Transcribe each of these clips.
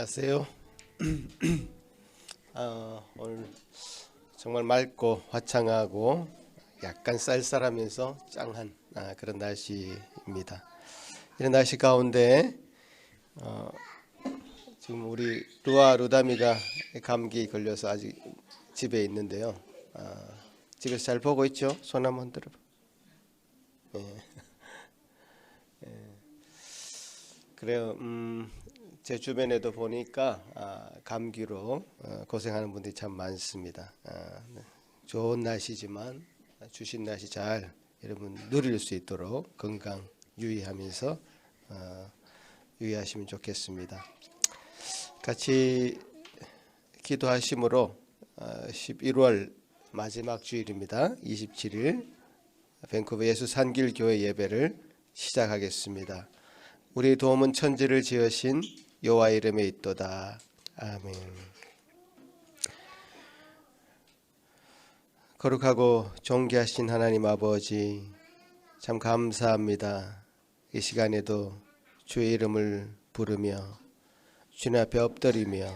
안녕하세요. 오늘 정말 맑고 화창하고 약간 쌀쌀하면서 짱한 그런 날씨입니다. 이런 날씨 가운데 지금 우리 루다미가 감기 걸려서 아직 집에 있는데요. 집에서 잘 보고 있죠? 손 한번 들어봐. 그래요. 제 주변에도 보니까 감기로 고생하는 분들이 참 많습니다. 좋은 날씨지만 주신 날씨 잘 여러분 누릴 수 있도록 건강 유의하면서 유의하시면 좋겠습니다. 같이 기도하심으로 11월 마지막 주일입니다. 27일 밴쿠버 예수 산길 교회 예배를 시작하겠습니다. 우리 도움은 천지를 지으신 여호와 이름에 있도다. 아멘. 거룩하고 존귀하신 하나님 아버지, 참 감사합니다. 이 시간에도 주의 이름을 부르며 주님 앞에 엎드리며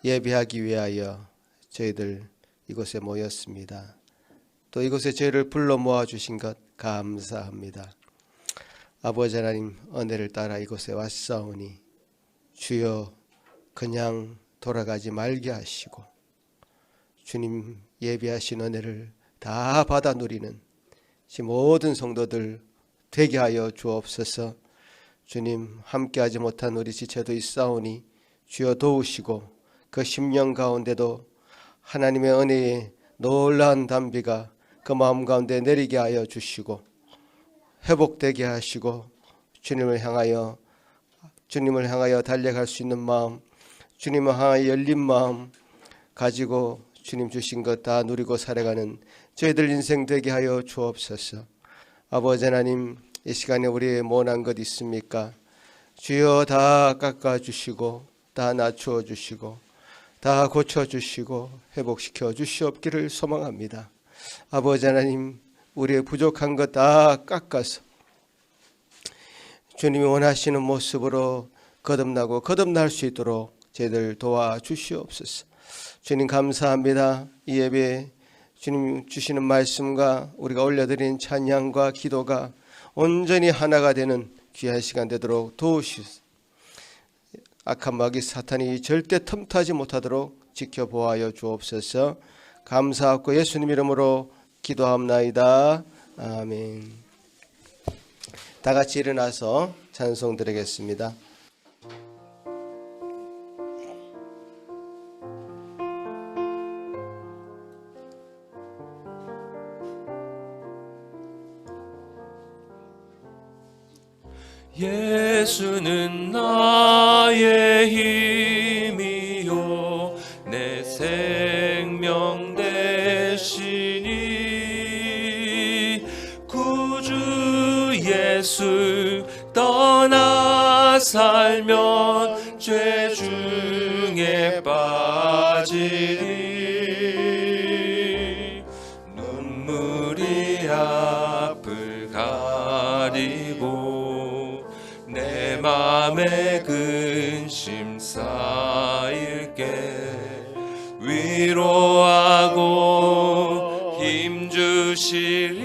예배하기 위하여 저희들 이곳에 모였습니다. 또 이곳에 저희를 불러 모아주신 것 감사합니다. 아버지 하나님, 은혜를 따라 이곳에 왔사오니 주여 그냥 돌아가지 말게 하시고 주님 예비하신 은혜를 다 받아 누리는 모든 성도들 되게 하여 주옵소서. 주님, 함께하지 못한 우리 지체도 있사오니 주여 도우시고 그 심령 가운데도 하나님의 은혜의 놀라운 담비가 그 마음 가운데 내리게 하여 주시고 회복되게 하시고 주님을 향하여 달려갈 수 있는 마음, 주님을 향하여 열린 마음 가지고 주님 주신 것 다 누리고 살아가는 저희들 인생 되게 하여 주옵소서. 아버지 하나님, 이 시간에 우리의 모난 것 있습니까? 주여 다 깎아주시고 다 낮추어주시고 다 고쳐주시고 회복시켜 주시옵기를 소망합니다. 아버지 하나님, 우리의 부족한 것 다 깎아서 주님이 원하시는 모습으로 거듭나고 거듭날 수 있도록 저희들 도와주시옵소서. 주님 감사합니다. 이 예배 주님 주시는 말씀과 우리가 올려드린 찬양과 기도가 온전히 하나가 되는 귀한 시간 되도록 도우시옵소서. 악한 마귀 사탄이 절대 틈타지 못하도록 지켜보아여 주옵소서. 감사하고 예수님 이름으로 기도합나이다. 아멘. 다 같이 일어나서 찬송 드리겠습니다. 예수는 나의 힘이요 내 생명 되시니 구주 예수 떠나 살면 죄 중에 빠지리 눈물이 앞을 가리고 내 맘에 근심 쌓일게 위로하고 힘주시리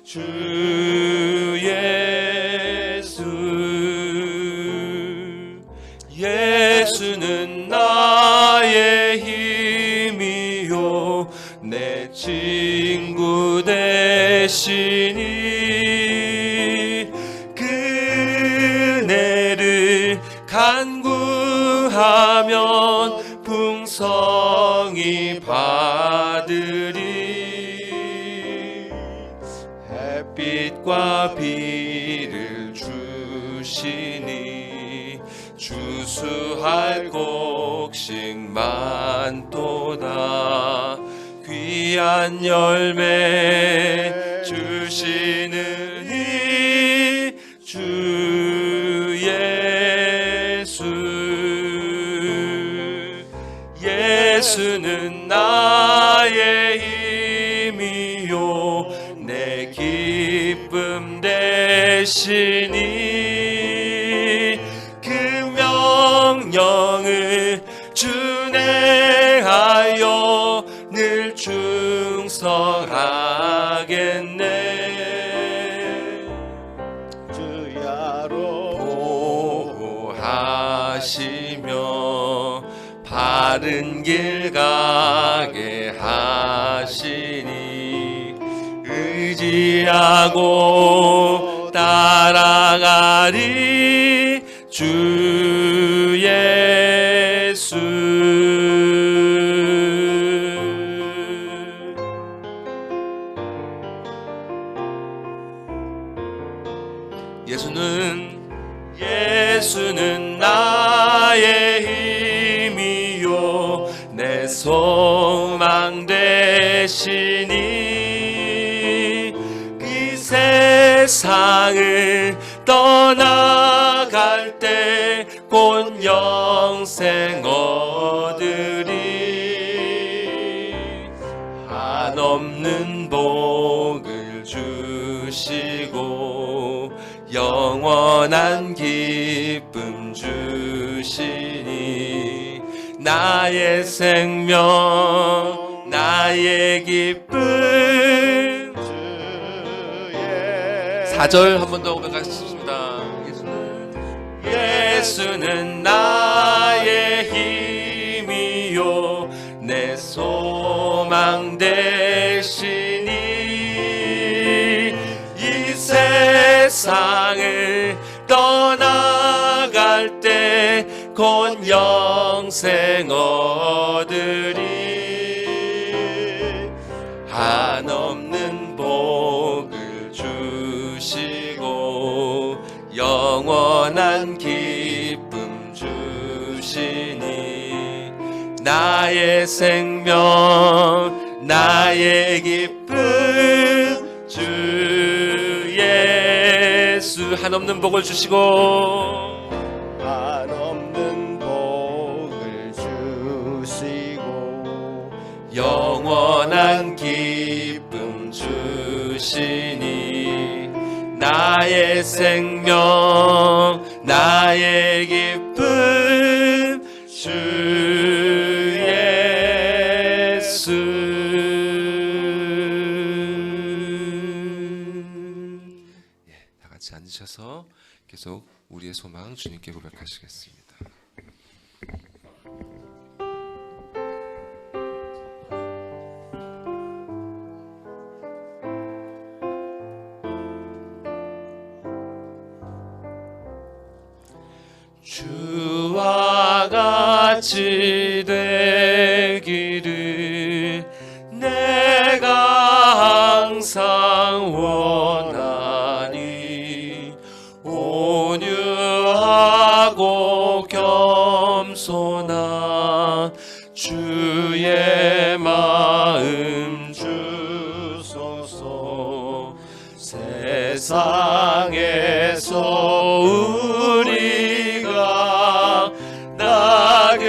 주 예수. 예수는 나의 힘이요 내 친구 되시니 그네를 간구하면 풍성히 받으리. 햇빛과 비를 주시니 주수할 곡식 많도다. 귀한 열매 주시느니 주 예수. 예수는 나의 힘이요 내 기쁨 되시니 그 명 바른 길 가게 하시니 의지하고 따라가리 주 예수. 예수는 나의 힘이요 내 소망 되시니 이 세상을 떠나갈 때 곧 영생 얻으리. 한없는 복을 주시고 영원한 기쁨 주시니 나의 생명 나의 기쁨. 4절 한 번 더 고백하겠습니다. 예수는 나의 힘이요 내 소망 되시니 이 세상을 떠나갈 때 곧 영생 얻으리. 한없는 복을 주시고 영원한 기쁨 주시니 나의 생명 나의 기쁨 주 예수. 한없는 복을 주시고 한없는 복을 주시고 영원한 기쁨 주시니 나의 생명 나의 기쁨 주 예수. 다 같이 앉으셔서 계속 우리의 소망 주님께 고백하시겠습니다. 주와 같이 되기를 내가 항상 원하니 온유하고 겸손한 주의 마음 주소서. 세상에서 우리가 나그네로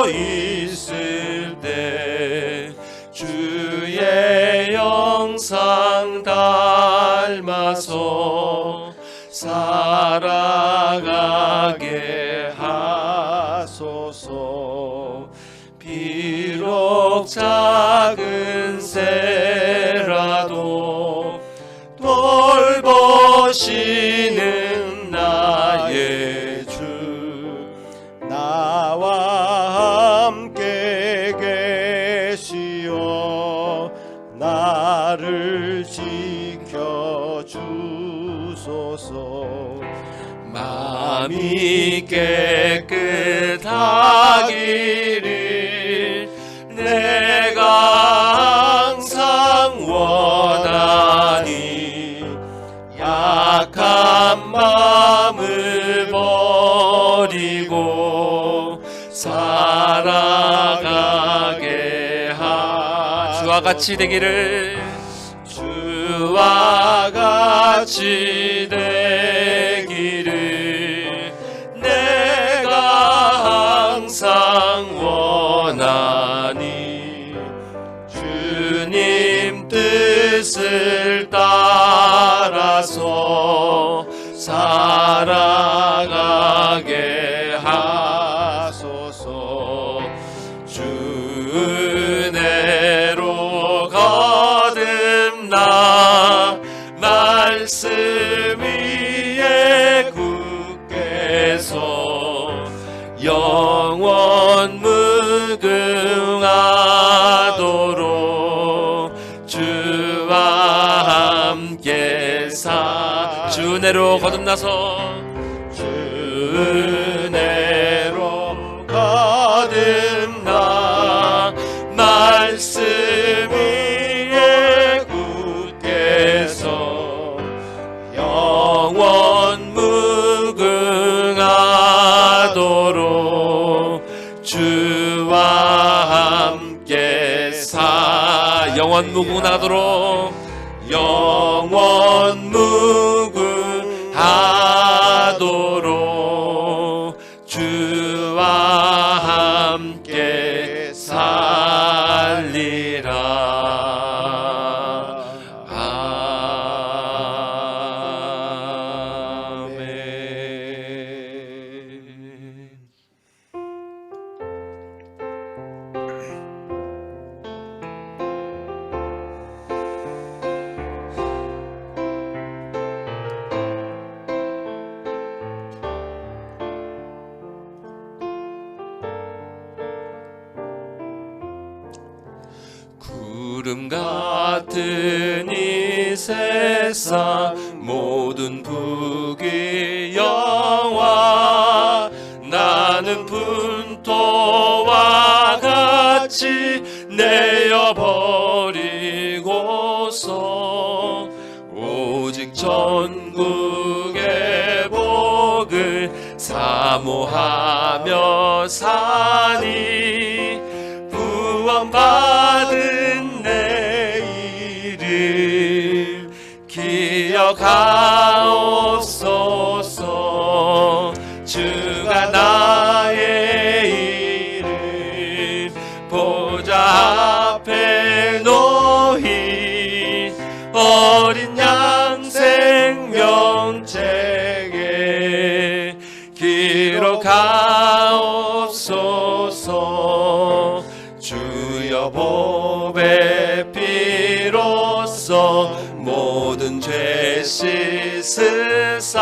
있을 때 주의 영상 닮아서 살아가게 하소서. 비록 작은 새라도 돌보시는 나의 주 나와 함께 계시어 나를 지켜주소서. 마음이 깨끗하기를 내가 항상 원하니 약한 마음을 버리고 살아가게 주와 같이 되기를 주와 같이 되기를 내가 항상 원하니 주님 뜻을 따라서 살아가게 하소서. 주 은혜로 거듭나 말씀 위에 굳게 서 영원 무궁하도록 주와 함께 주 은혜로 거듭나서 주 은혜로 거듭나 말씀 위에 굳게 서 영원 무궁하도록 주와 함께 영원 무궁하도록 영원 무궁하도록 주와 함께 살리라. 아멘. 구름 같은 이 세상 모든 북의 여와 나는 분토와 같이 내어버리고서 오직 전국의 복을 사모하며 사니 구원받은 내 이름 기억하옵소서. 주가 나의 이름 보좌 앞에 놓인 어린 양 생명책에 기록하옵소서. 주여 보배 피로써 모든 죄 씻으사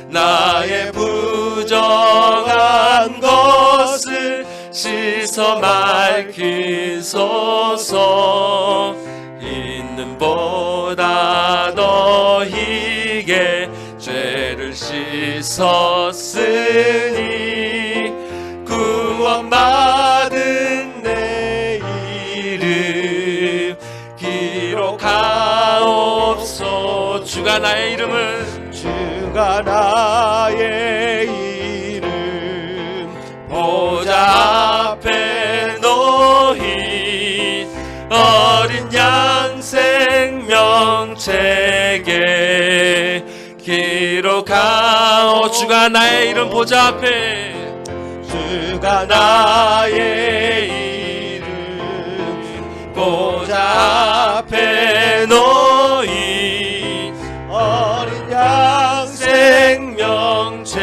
나의 부정한 것을 씻어 맑히소서. 있는 보다 너희게 죄를 씻었으니 구원받은 내 이름 기록하옵소서. 주가 나의 이름을 주가 나의 이름 보좌 앞에 놓인 어린 양 생명책에 기록하오. 주가 나의 이름 보좌 앞에 주가 나의 이름 보좌 앞에 놓인 어린 양 생명책에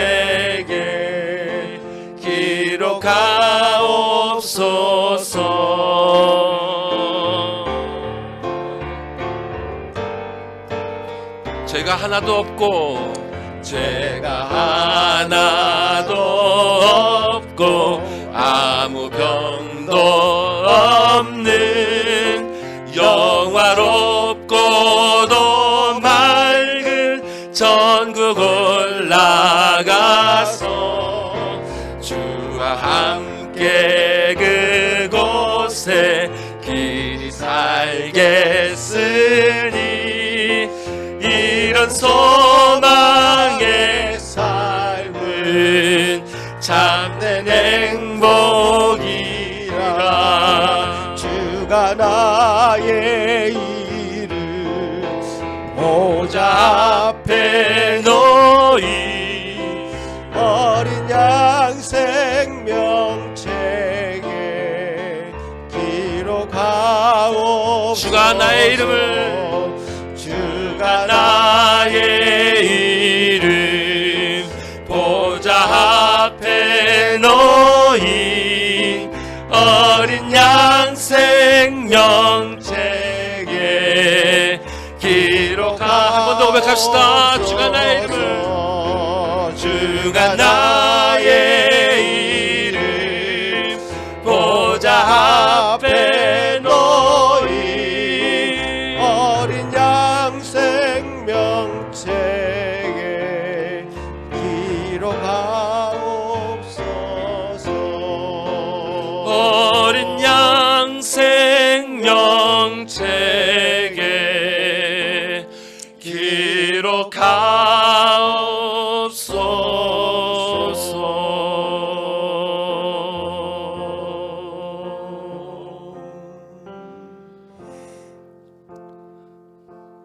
기록하옵소서. 죄가 하나도 없고 죄가 하나도 없고 아무 병도 없는 영화롭고도 맑은 전국 올라가서 주와 함께 그곳에 길이 살겠으니 이런 소망의 삶은 참된 행복이라. 주가 나의 이름 보좌 앞에 놓인 어린 양 생명책에 기록하옵소서. 주가 나의 이름을 주가 나의 이름 보좌 앞에 놓인 어린 양 생명책에 기록하. 한 번 더 고백합시다. 주가 나의 이름을 주가 나의 이름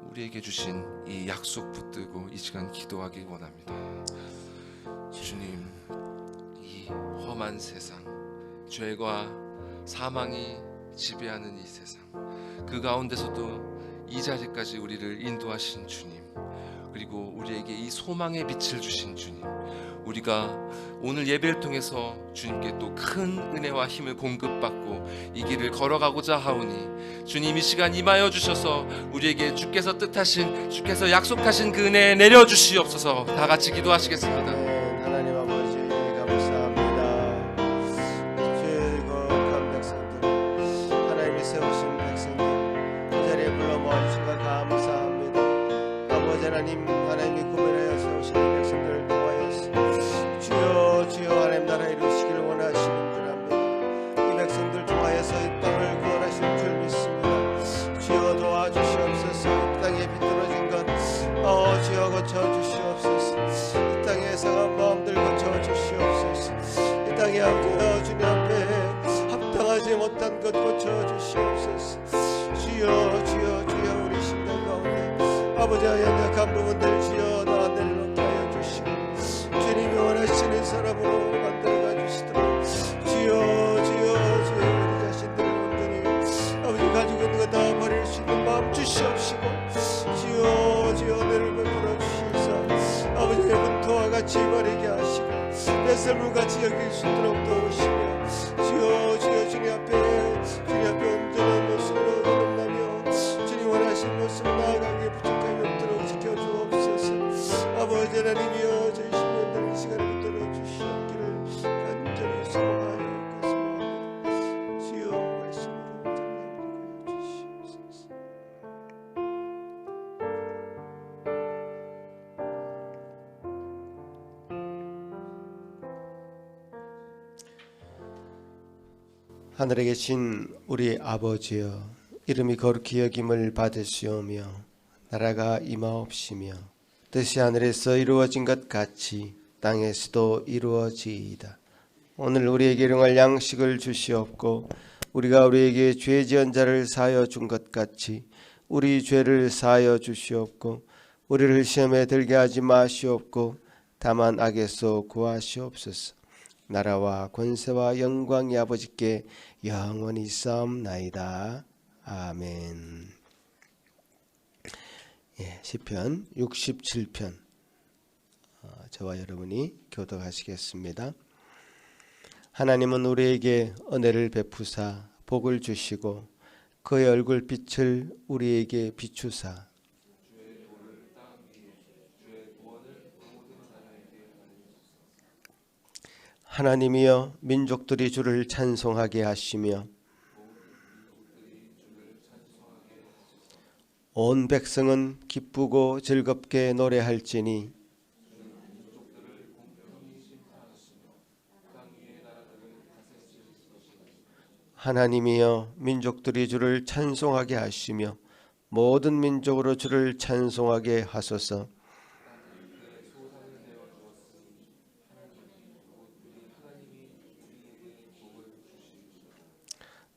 우리에게 주신 이 약속 붙들고 이 시간 기도하기 원합니다. 주님, 이 험한 세상, 죄와 사망이 지배하는 이 세상, 그 가운데서도 이 자리까지 우리를 인도하신 주님, 그리고 우리에게 이 소망의 빛을 주신 주님, 우리가 오늘 예배를 통해서 주님께 또 큰 은혜와 힘을 공급받고 이 길을 걸어가고자 하오니 주님, 이 시간 임하여 주셔서 우리에게 주께서 뜻하신, 주께서 약속하신 그 은혜 내려주시옵소서. 다 같이 기도하시겠습니다. 하나님 아버지 감사합니다. 죄거한 백성들, 하나님이 세우신 백성들 그 자리에 불러 모아주신 것 감사합니다. 아버지 하나님, 하나님이 구별하여 세우신 이 백성들을 통하여서 주여 주여 하나님 나라 이루시기를 원하시는 줄 압니다. 이 백성들 통하여서 이 땅을 구원하실 줄 믿습니다. 주여 도와주시옵소서. 이 땅에 비뚤어진 것 주여 고쳐주시옵소서. 이 땅에 상한 마음들 고쳐주시옵소서. 이 땅에 아버지 주님 앞에 합당하지 못한 것 고쳐주시옵소서. 주여 주여 주여 우리 심령 가운데 아버지 연약한 부분들 주여 다 내려놓게 하여 주시고 주님이 원하시는 사람으로 만들어가 주시도록 주여 주여 주여 우리 자신들을 온전히 아버지 가지고 있는 거 다 버릴 수 있는 마음 주시옵시고 주여 주여 은혜를 베풀어 주시사 아버지의 분토와 같이 버리게 하시고 내 삶을 같이 여길 수 있도록 도우시며 주여 주여 주님 앞에 온전한 모습으로 거듭나며 주님 원하신 모습 나아가기에 부족함이 없도록 지켜주옵소서. 아버지 하나님이여 저희 심령들 이 시간을 붙들어 주시옵기를 간절히 소망하여 가슴하옵니다. 주여 말씀으로 전하여 주시옵소서. 하늘에 계신 우리 아버지여, 이름이 거룩히 여김을 받으시오며 나라가 임하옵시며 뜻이 하늘에서 이루어진 것 같이 땅에서도 이루어지이다. 오늘 우리에게 일용할 양식을 주시옵고 우리가 우리에게 죄 지은 자를 사하여 준 것 같이 우리 죄를 사하여 주시옵고 우리를 시험에 들게 하지 마시옵고 다만 악에서 구하시옵소서. 나라와 권세와 영광이 아버지께 영원히 있사옵나이다. 아멘. 시편 67편 저와 여러분이 교독하시겠습니다. 하나님은 우리에게 은혜를 베푸사 복을 주시고 그의 얼굴 빛을 우리에게 비추사 하나님이여 민족들이 주를 찬송하게 하시며 온 백성은 기쁘고 즐겁게 노래할지니 하나님이여 민족들이 주를 찬송하게 하시며 모든 민족으로 주를 찬송하게 하소서.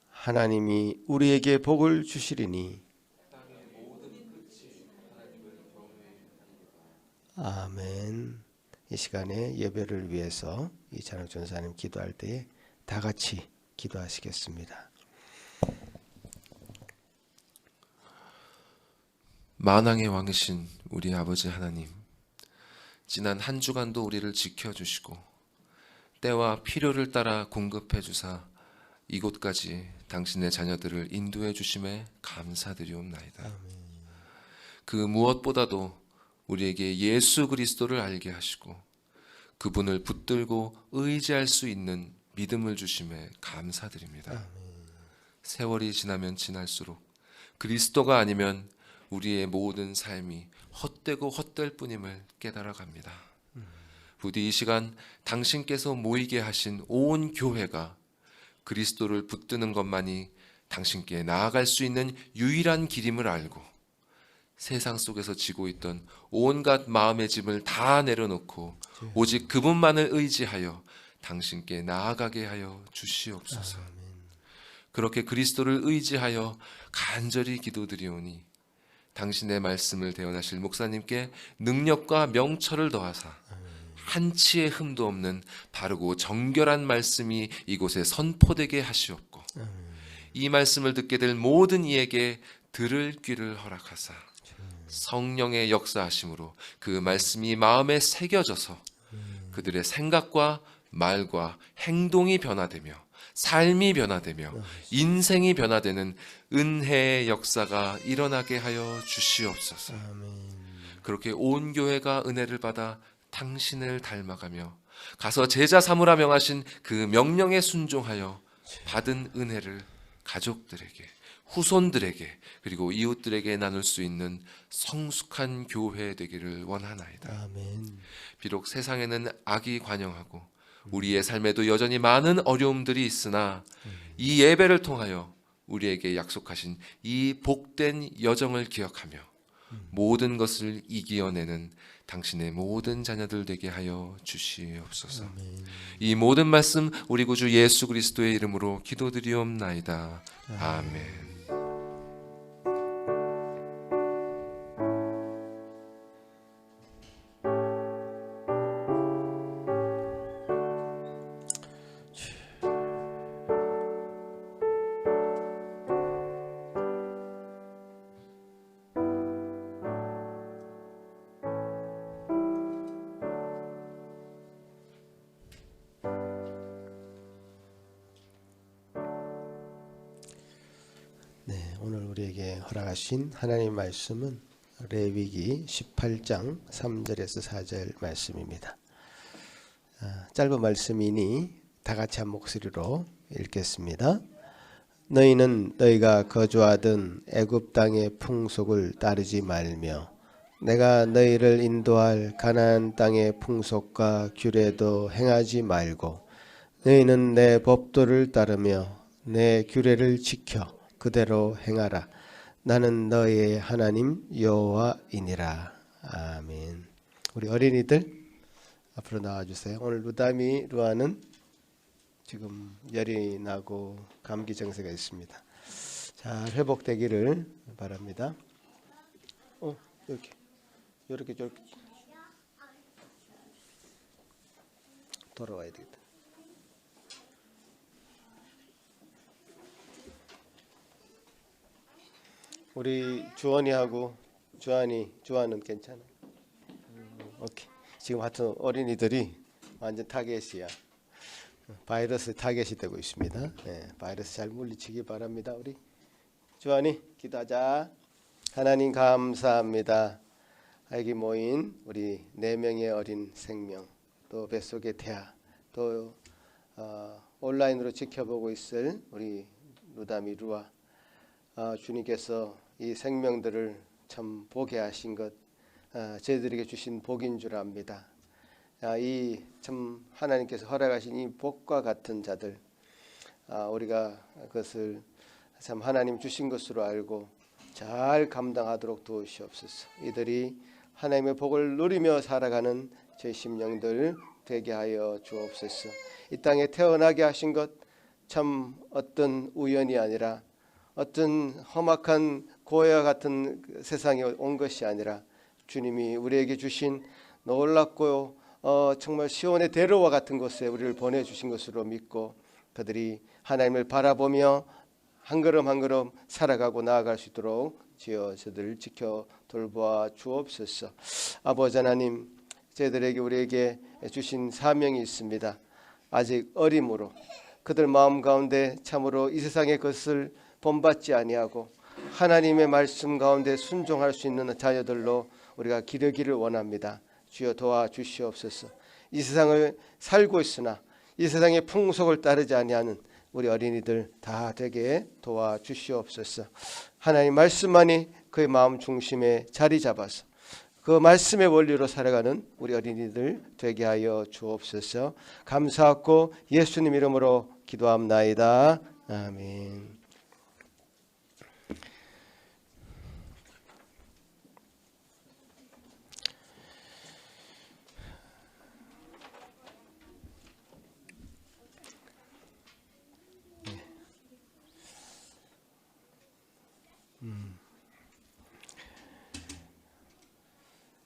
하나님이 우리에게 복을 주시리니 아멘. 이 시간에 예배를 위해서 이찬욱 전사님 기도할 때에 다 같이 기도하시겠습니다. 만왕의 왕이신 우리 아버지 하나님, 지난 한 주간도 우리를 지켜주시고 때와 필요를 따라 공급해 주사 이곳까지 당신의 자녀들을 인도해 주심에 감사드리옵나이다. 그 무엇보다도 우리에게 예수 그리스도를 알게 하시고 그분을 붙들고 의지할 수 있는 믿음을 주심에 감사드립니다. 세월이 지나면 지날수록 그리스도가 아니면 우리의 모든 삶이 헛되고 헛될 뿐임을 깨달아갑니다. 부디 이 시간 당신께서 모이게 하신 온 교회가 그리스도를 붙드는 것만이 당신께 나아갈 수 있는 유일한 길임을 알고 세상 속에서 지고 있던 온갖 마음의 짐을 다 내려놓고 오직 그분만을 의지하여 당신께 나아가게 하여 주시옵소서. 그렇게 그리스도를 의지하여 간절히 기도드리오니 당신의 말씀을 대언하실 목사님께 능력과 명철을 더하사 한치의 흠도 없는 바르고 정결한 말씀이 이곳에 선포되게 하시옵고 이 말씀을 듣게 될 모든 이에게 들을 귀를 허락하사 성령의 역사하심으로 그 말씀이 마음에 새겨져서 그들의 생각과 말과 행동이 변화되며 삶이 변화되며 인생이 변화되는 은혜의 역사가 일어나게 하여 주시옵소서. 그렇게 온 교회가 은혜를 받아 당신을 닮아가며 가서 제자 삼으라 명하신 그 명령에 순종하여 받은 은혜를 가족들에게, 후손들에게, 그리고 이웃들에게 나눌 수 있는 성숙한 교회 되기를 원하나이다. 아멘. 비록 세상에는 악이 관영하고 우리의 삶에도 여전히 많은 어려움들이 있으나 이 예배를 통하여 우리에게 약속하신 이 복된 여정을 기억하며 모든 것을 이겨내는 당신의 모든 자녀들 되게 하여 주시옵소서. 이 모든 말씀 우리 구주 예수 그리스도의 이름으로 기도드리옵나이다. 아멘. 오늘 우리에게 허락하신 하나님 말씀은 레위기 18장 3절에서 4절 말씀입니다. 짧은 말씀이니 다 같이 한 목소리로 읽겠습니다. 너희는 너희가 거주하던 애굽 땅의 풍속을 따르지 말며 내가 너희를 인도할 가나안 땅의 풍속과 규례도 행하지 말고 너희는 내 법도를 따르며 내 규례를 지켜 그대로 행하라. 나는 너희의 하나님 여호와이니라. 아멘. 우리 어린이들 앞으로 나와주세요. 오늘 루아는 지금 열이 나고 감기 증세가 있습니다. 잘 회복되기를 바랍니다. 이렇게 돌아와야 되겠다. 우리 주한은 괜찮아? 오케이. 지금 하여튼 어린이들이 완전 타겟이야. 바이러스 타겟이 되고 있습니다. 네, 바이러스 잘 물리치기 바랍니다. 우리 주한이 기도하자. 하나님 감사합니다. 여기 모인 우리 4명의 어린 생명, 또 뱃속의 태아, 또 온라인으로 지켜보고 있을 우리 루아, 주님께서 이 생명들을 참 보게 하신 것 저희들에게 주신 복인 줄 압니다. 이 참 하나님께서 허락하신 이 복과 같은 자들 우리가 그것을 참 하나님 주신 것으로 알고 잘 감당하도록 도우시옵소서. 이들이 하나님의 복을 누리며 살아가는 제 심령들 되게 하여 주옵소서. 이 땅에 태어나게 하신 것 참 어떤 우연이 아니라 어떤 험악한 고해와 같은 세상에 온 것이 아니라 주님이 우리에게 주신 놀랍고 정말 시온의 대로와 같은 곳에 우리를 보내주신 것으로 믿고 그들이 하나님을 바라보며 한 걸음 한 걸음 살아가고 나아갈 수 있도록 주여 저들을 지켜 돌보아 주옵소서. 아버지 하나님, 저희들에게 우리에게 주신 사명이 있습니다. 아직 어림으로 그들 마음 가운데 참으로 이 세상의 것을 본받지 아니하고 하나님의 말씀 가운데 순종할 수 있는 자녀들로 우리가 기르기를 원합니다. 주여 도와주시옵소서. 이 세상을 살고 있으나 이 세상의 풍속을 따르지 아니하는 우리 어린이들 다 되게 도와주시옵소서. 하나님 말씀만이 그의 마음 중심에 자리 잡아서 그 말씀의 원리로 살아가는 우리 어린이들 되게 하여 주옵소서. 감사하고 예수님 이름으로 기도합나이다. 아멘.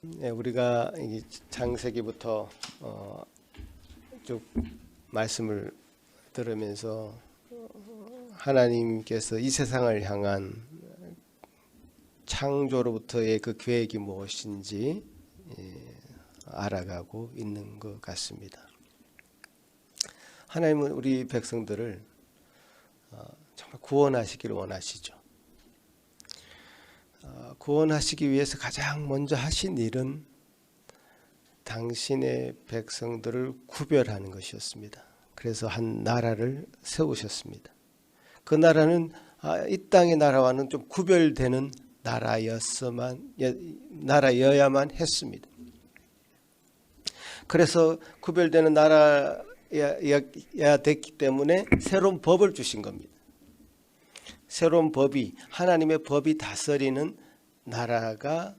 네, 우리가 이 창세기부터 쭉 말씀을 들으면서 하나님께서 이 세상을 향한 창조로부터의 그 계획이 무엇인지 알아가고 있는 것 같습니다. 하나님은 우리 백성들을 정말 구원하시기를 원하시죠. 구원하시기 위해서 가장 먼저 하신 일은 당신의 백성들을 구별하는 것이었습니다. 그래서 한 나라를 세우셨습니다. 그 나라는 이 땅의 나라와는 좀 구별되는 나라여야만 했습니다. 그래서 구별되는 나라여야 됐기 때문에 새로운 법을 주신 겁니다. 새로운 법이 하나님의 법이 다스리는 나라가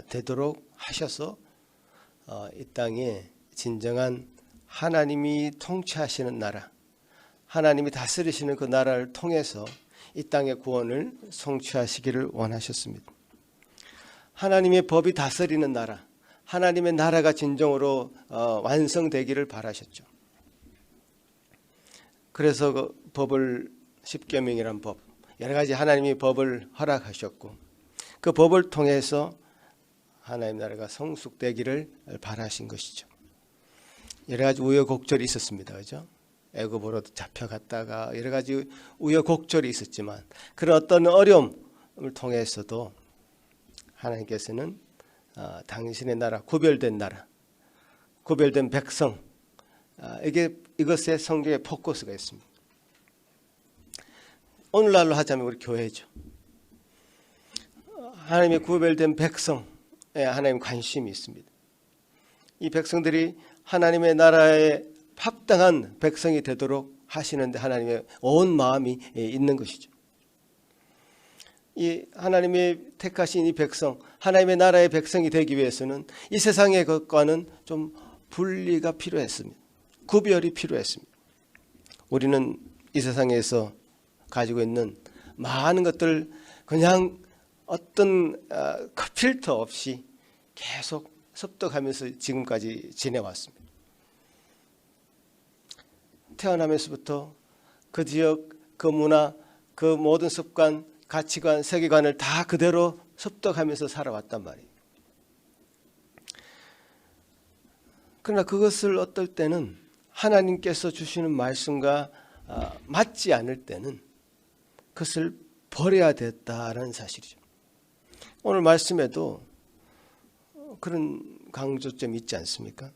되도록 하셔서 이 땅에 진정한 하나님이 통치하시는 나라, 하나님이 다스리시는 그 나라를 통해서 이 땅의 구원을 성취하시기를 원하셨습니다. 하나님의 법이 다스리는 나라, 하나님의 나라가 진정으로 완성되기를 바라셨죠. 그래서 그 법을 십계명이라는 법, 여러 가지 하나님이 법을 허락하셨고 그 법을 통해서 하나님 나라가 성숙되기를 바라신 것이죠. 여러 가지 우여곡절이 있었습니다. 그죠? 애굽으로 잡혀갔다가 여러 가지 우여곡절이 있었지만 그런 어떤 어려움을 통해서도 하나님께서는 당신의 나라, 구별된 나라, 구별된 백성, 이것에 성경의 포커스가 있습니다. 오늘날로 하자면 우리 교회죠. 하나님의 구별된 백성에 하나님 관심이 있습니다. 이 백성들이 하나님의 나라에 합당한 백성이 되도록 하시는데 하나님의 온 마음이 있는 것이죠. 이 하나님의 택하신 이 백성, 하나님의 나라의 백성이 되기 위해서는 이 세상의 것과는 좀 분리가 필요했습니다. 구별이 필요했습니다. 우리는 이 세상에서 가지고 있는 많은 것들 그냥 어떤 필터 없이 계속 습득하면서 지금까지 지내왔습니다. 태어나면서부터 그 지역, 그 문화, 그 모든 습관, 가치관, 세계관을 다 그대로 습득하면서 살아왔단 말이에요. 그러나 그것을 어떨 때는 하나님께서 주시는 말씀과 맞지 않을 때는 그것을 버려야 됐다라는 사실이죠. 오늘 말씀에도 그런 강조점이 있지 않습니까?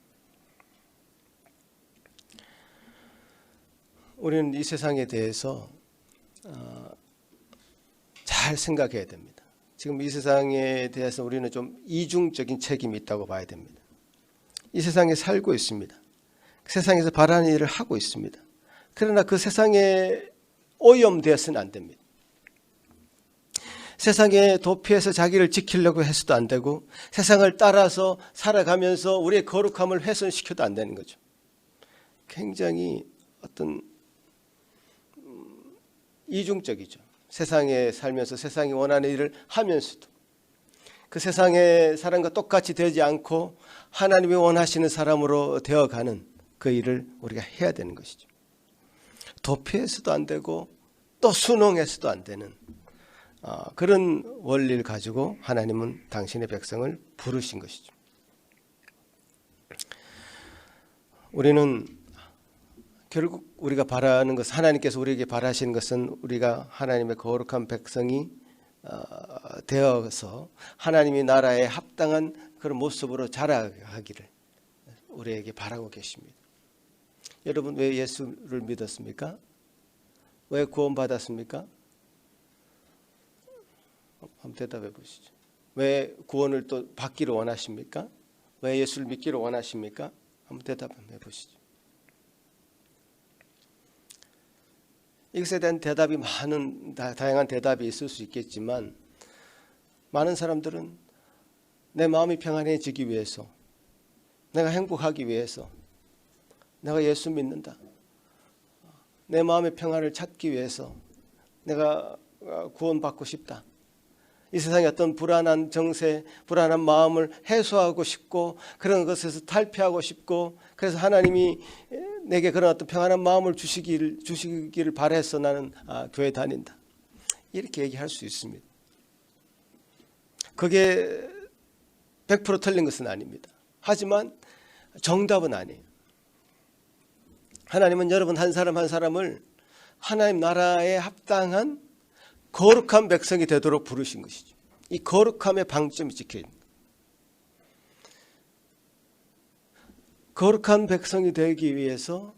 우리는 이 세상에 대해서 잘 생각해야 됩니다. 지금 이 세상에 대해서 우리는 좀 이중적인 책임이 있다고 봐야 됩니다. 이 세상에 살고 있습니다. 세상에서 바라는 일을 하고 있습니다. 그러나 그 세상에 오염되어서는 안 됩니다. 세상에 도피해서 자기를 지키려고 해서도 안 되고 세상을 따라서 살아가면서 우리의 거룩함을 훼손시켜도 안 되는 거죠. 굉장히 어떤 이중적이죠. 세상에 살면서 세상이 원하는 일을 하면서도 그 세상의 사람과 똑같이 되지 않고 하나님이 원하시는 사람으로 되어가는 그 일을 우리가 해야 되는 것이죠. 도피해서도 안 되고 또 순응해서도 안 되는 그런 원리를 가지고 하나님은 당신의 백성을 부르신 것이죠. 우리는 결국 우리가 바라는 것, 하나님께서 우리에게 바라시는 것은 우리가 하나님의 거룩한 백성이 되어서 하나님의 나라에 합당한 그런 모습으로 자라가기를 우리에게 바라고 계십니다. 여러분 왜 예수를 믿었습니까? 왜 구원받았습니까? 한번 대답해 보시죠. 왜 구원을 또 받기를 원하십니까? 왜 예수를 믿기를 원하십니까? 한번 대답해 보시죠. 이것에 대한 대답이 다양한 대답이 있을 수 있겠지만 많은 사람들은 내 마음이 평안해지기 위해서, 내가 행복하기 위해서, 내가 예수 믿는다, 내 마음의 평안을 찾기 위해서 내가 구원받고 싶다, 이 세상의 어떤 불안한 정세, 불안한 마음을 해소하고 싶고 그런 것에서 탈피하고 싶고 그래서 하나님이 내게 그런 어떤 평안한 마음을 주시기를 바라서 나는 교회 다닌다. 이렇게 얘기할 수 있습니다. 그게 100% 틀린 것은 아닙니다. 하지만 정답은 아니에요. 하나님은 여러분 한 사람 한 사람을 하나님 나라에 합당한 거룩한 백성이 되도록 부르신 것이죠. 이 거룩함의 방점이 찍혀 있는 거예요. 거룩한 백성이 되기 위해서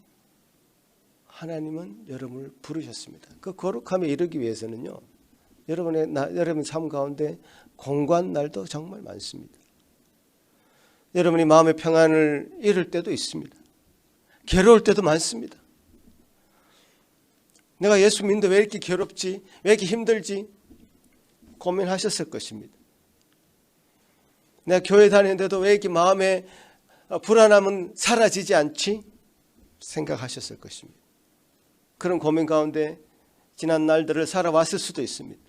하나님은 여러분을 부르셨습니다. 그 거룩함에 이르기 위해서는요, 여러분의 삶 가운데 공고한 날도 정말 많습니다. 여러분이 마음의 평안을 잃을 때도 있습니다. 괴로울 때도 많습니다. 내가 예수 믿는데 왜 이렇게 괴롭지? 왜 이렇게 힘들지? 고민하셨을 것입니다. 내가 교회 다니는데도 왜 이렇게 마음에 불안함은 사라지지 않지? 생각하셨을 것입니다. 그런 고민 가운데 지난 날들을 살아왔을 수도 있습니다.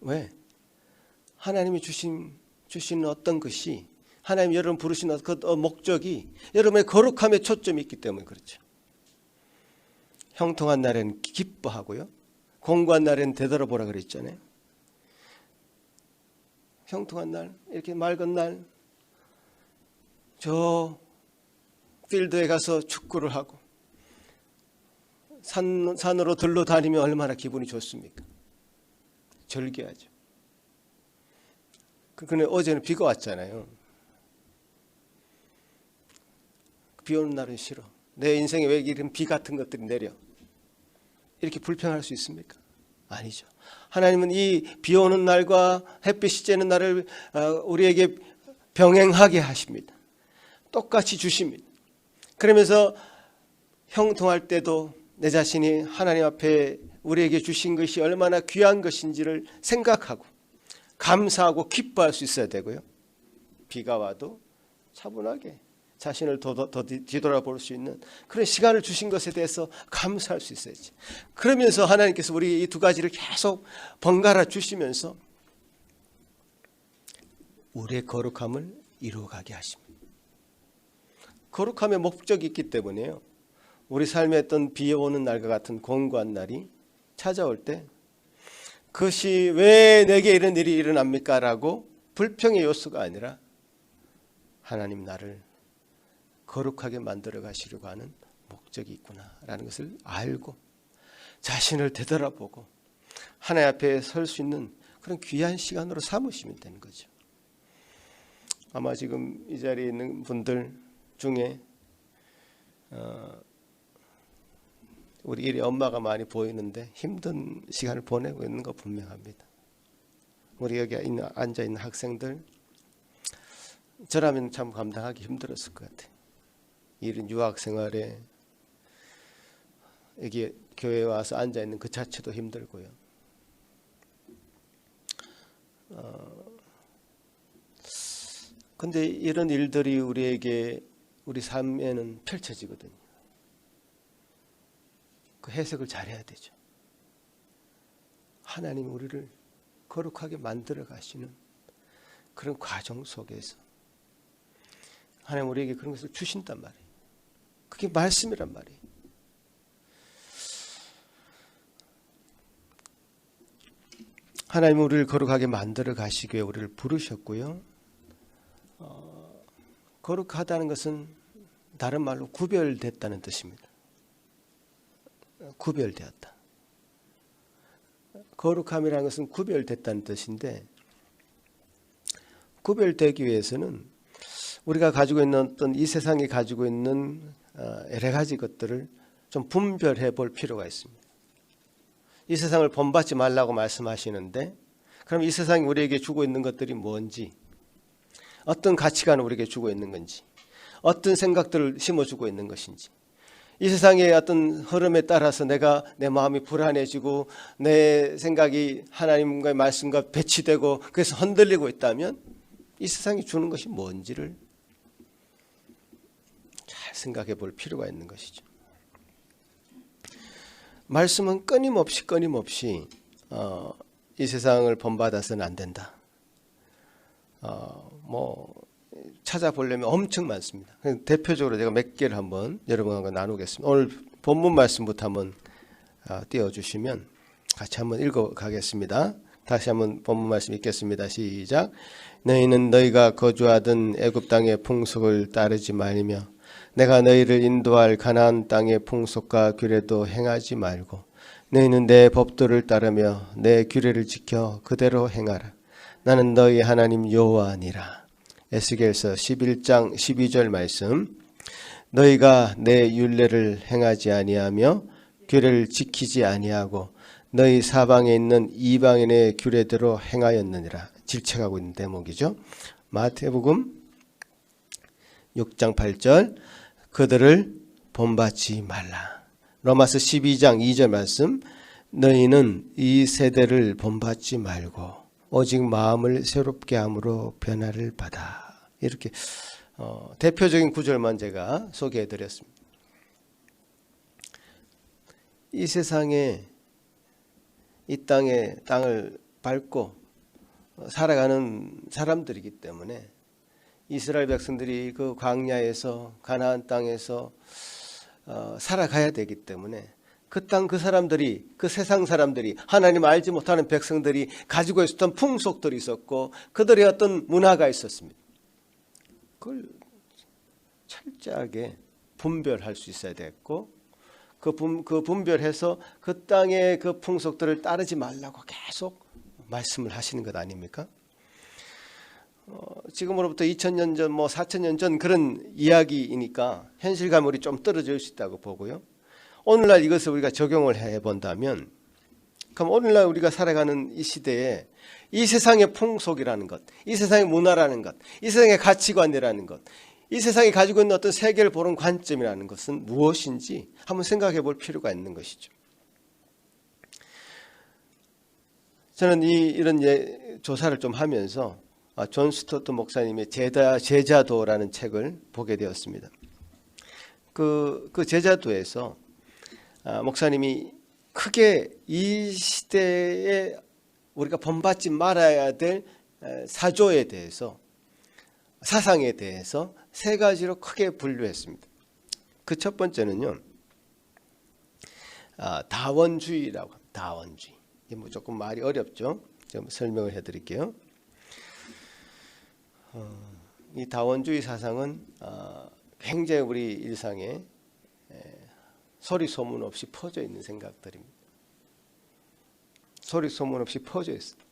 왜? 하나님이 주신 어떤 것이 하나님 여러분 부르신 그 목적이 여러분의 거룩함에 초점이 있기 때문에 그렇죠. 형통한 날에는 기뻐하고요. 공고한 날에는 되돌아보라 그랬잖아요. 형통한 날, 이렇게 맑은 날, 저 필드에 가서 축구를 하고 산으로 들러 다니면 얼마나 기분이 좋습니까? 절개하죠. 그런데 어제는 비가 왔잖아요. 비 오는 날은 싫어. 내 인생에 왜 이런 비 같은 것들이 내려? 이렇게 불평할 수 있습니까? 아니죠. 하나님은 이 비 오는 날과 햇빛이 쬐는 날을 우리에게 병행하게 하십니다. 똑같이 주십니다. 그러면서 형통할 때도 내 자신이 하나님 앞에 우리에게 주신 것이 얼마나 귀한 것인지를 생각하고 감사하고 기뻐할 수 있어야 되고요. 비가 와도 차분하게 자신을 더 뒤돌아볼 수 있는 그런 시간을 주신 것에 대해서 감사할 수 있어야지. 그러면서 하나님께서 우리 이 두 가지를 계속 번갈아 주시면서 우리의 거룩함을 이루어가게 하십니다. 거룩함의 목적이 있기 때문에요. 우리 삶에 어떤 비 오는 날과 같은 공고한 날이 찾아올 때 그것이 왜 내게 이런 일이 일어납니까? 라고 불평의 요소가 아니라 하나님 나를 거룩하게 만들어 가시려고 하는 목적이 있구나라는 것을 알고 자신을 되돌아보고 하나님 앞에 설 수 있는 그런 귀한 시간으로 삼으시면 되는 거죠. 아마 지금 이 자리에 있는 분들 중에 우리 일의 엄마가 많이 보이는데 힘든 시간을 보내고 있는 거 분명합니다. 우리 여기 앉아있는 학생들 저라면 참 감당하기 힘들었을 것 같아요. 이런 유학 생활에 여기 교회에 와서 앉아있는 그 자체도 힘들고요. 근데 이런 일들이 우리에게 우리 삶에는 펼쳐지거든요. 그 해석을 잘해야 되죠. 하나님이 우리를 거룩하게 만들어 가시는 그런 과정 속에서 하나님 우리에게 그런 것을 주신단 말이에요. 그게 말씀이란 말이에요. 하나님은 우리를 거룩하게 만들어 가시기 위해 우리를 부르셨고요. 거룩하다는 것은 다른 말로 구별됐다는 뜻입니다. 구별되었다. 거룩함이라는 것은 구별됐다는 뜻인데 구별되기 위해서는 우리가 가지고 있는 어떤 이 세상이 가지고 있는 여러 가지 것들을 좀 분별해 볼 필요가 있습니다. 이 세상을 본받지 말라고 말씀하시는데 그럼 이 세상이 우리에게 주고 있는 것들이 뭔지, 어떤 가치관을 우리에게 주고 있는 건지, 어떤 생각들을 심어주고 있는 것인지, 이 세상의 어떤 흐름에 따라서 내 마음이 불안해지고 내 생각이 하나님과의 말씀과 배치되고 그래서 흔들리고 있다면 이 세상이 주는 것이 뭔지를 잘 생각해 볼 필요가 있는 것이죠. 말씀은 끊임없이 이 세상을 본받아서는 안 된다. 뭐 찾아보려면 엄청 많습니다. 대표적으로 제가 몇 개를 한번 여러분과 나누겠습니다. 오늘 본문 말씀부터 한번 띄워주시면 같이 한번 읽어가겠습니다. 다시 한번 본문 말씀 읽겠습니다. 시작. 너희는 너희가 거주하던 애굽 땅의 풍속을 따르지 말며 내가 너희를 인도할 가나안 땅의 풍속과 규례도 행하지 말고 너희는 내 법도를 따르며 내 규례를 지켜 그대로 행하라. 나는 너희 하나님 여호와니라. 에스겔서 11장 12절 말씀. 너희가 내 율례를 행하지 아니하며 규례를 지키지 아니하고 너희 사방에 있는 이방인의 규례대로 행하였느니라. 질책하고 있는 대목이죠. 마태복음 6장 8절. 그들을 본받지 말라. 로마서 12장 2절 말씀. 너희는 이 세대를 본받지 말고 오직 마음을 새롭게 함으로 변화를 받아. 이렇게 대표적인 구절만 제가 소개해 드렸습니다. 이 세상에 이 땅을 밟고 살아가는 사람들이기 때문에 이스라엘 백성들이 그 광야에서 가나안 땅에서 살아가야 되기 때문에 그 땅 그 사람들이 그 세상 사람들이 하나님 알지 못하는 백성들이 가지고 있었던 풍속들이 있었고 그들의 어떤 문화가 있었습니다. 그걸 철저하게 분별할 수 있어야 됐고 그 분별해서 그 땅의 그 풍속들을 따르지 말라고 계속 말씀을 하시는 것 아닙니까? 지금으로부터 2000년 전, 4000년 전 그런 이야기이니까 현실감이 우리 좀 떨어질 수 있다고 보고요. 오늘날 이것을 우리가 적용을 해본다면 그럼 오늘날 우리가 살아가는 이 시대에 이 세상의 풍속이라는 것, 이 세상의 문화라는 것, 이 세상의 가치관이라는 것, 이 세상이 가지고 있는 어떤 세계를 보는 관점이라는 것은 무엇인지 한번 생각해 볼 필요가 있는 것이죠. 저는 이런 조사를 좀 하면서 존 스토트 목사님의 제자도라는 책을 보게 되었습니다. 그 제자도에서 목사님이 크게 이 시대에 우리가 본받지 말아야 될 사조에 대해서 사상에 대해서 세 가지로 크게 분류했습니다. 그 첫 번째는요, 다원주의라고 합니다. 다원주의. 이게 뭐 조금 말이 어렵죠. 좀 설명을 해드릴게요. 이 다원주의 사상은 굉장히 우리 일상에 소리 소문 없이 퍼져 있는 생각들입니다. 소리 소문 없이 퍼져 있습니다.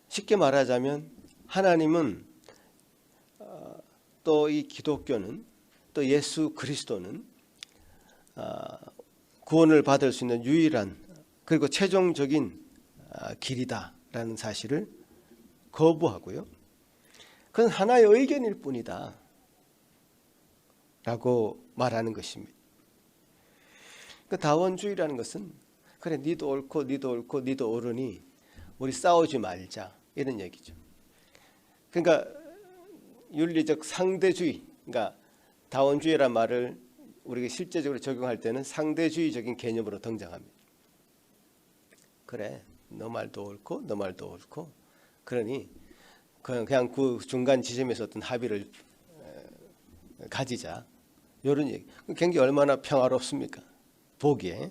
쉽게 말하자면 하나님은 또 이 기독교는 또 예수 그리스도는 구원을 받을 수 있는 유일한 그리고 최종적인 길이다라는 사실을 거부하고요. 그건 하나의 의견일 뿐이다 라고 말하는 것입니다. 그 다원주의라는 것은 그래 니도 옳고 니도 옳고 니도 옳으니 우리 싸우지 말자 이런 얘기죠. 그러니까 윤리적 상대주의, 그러니까 다원주의란 말을 우리가 실제적으로 적용할 때는 상대주의적인 개념으로 등장합니다. 그래 너 말도 옳고 너 말도 옳고 그러니 그냥 그 중간 지점에서 어떤 합의를 가지자 이런 얘기. 굉장히 얼마나 평화롭습니까? 보기에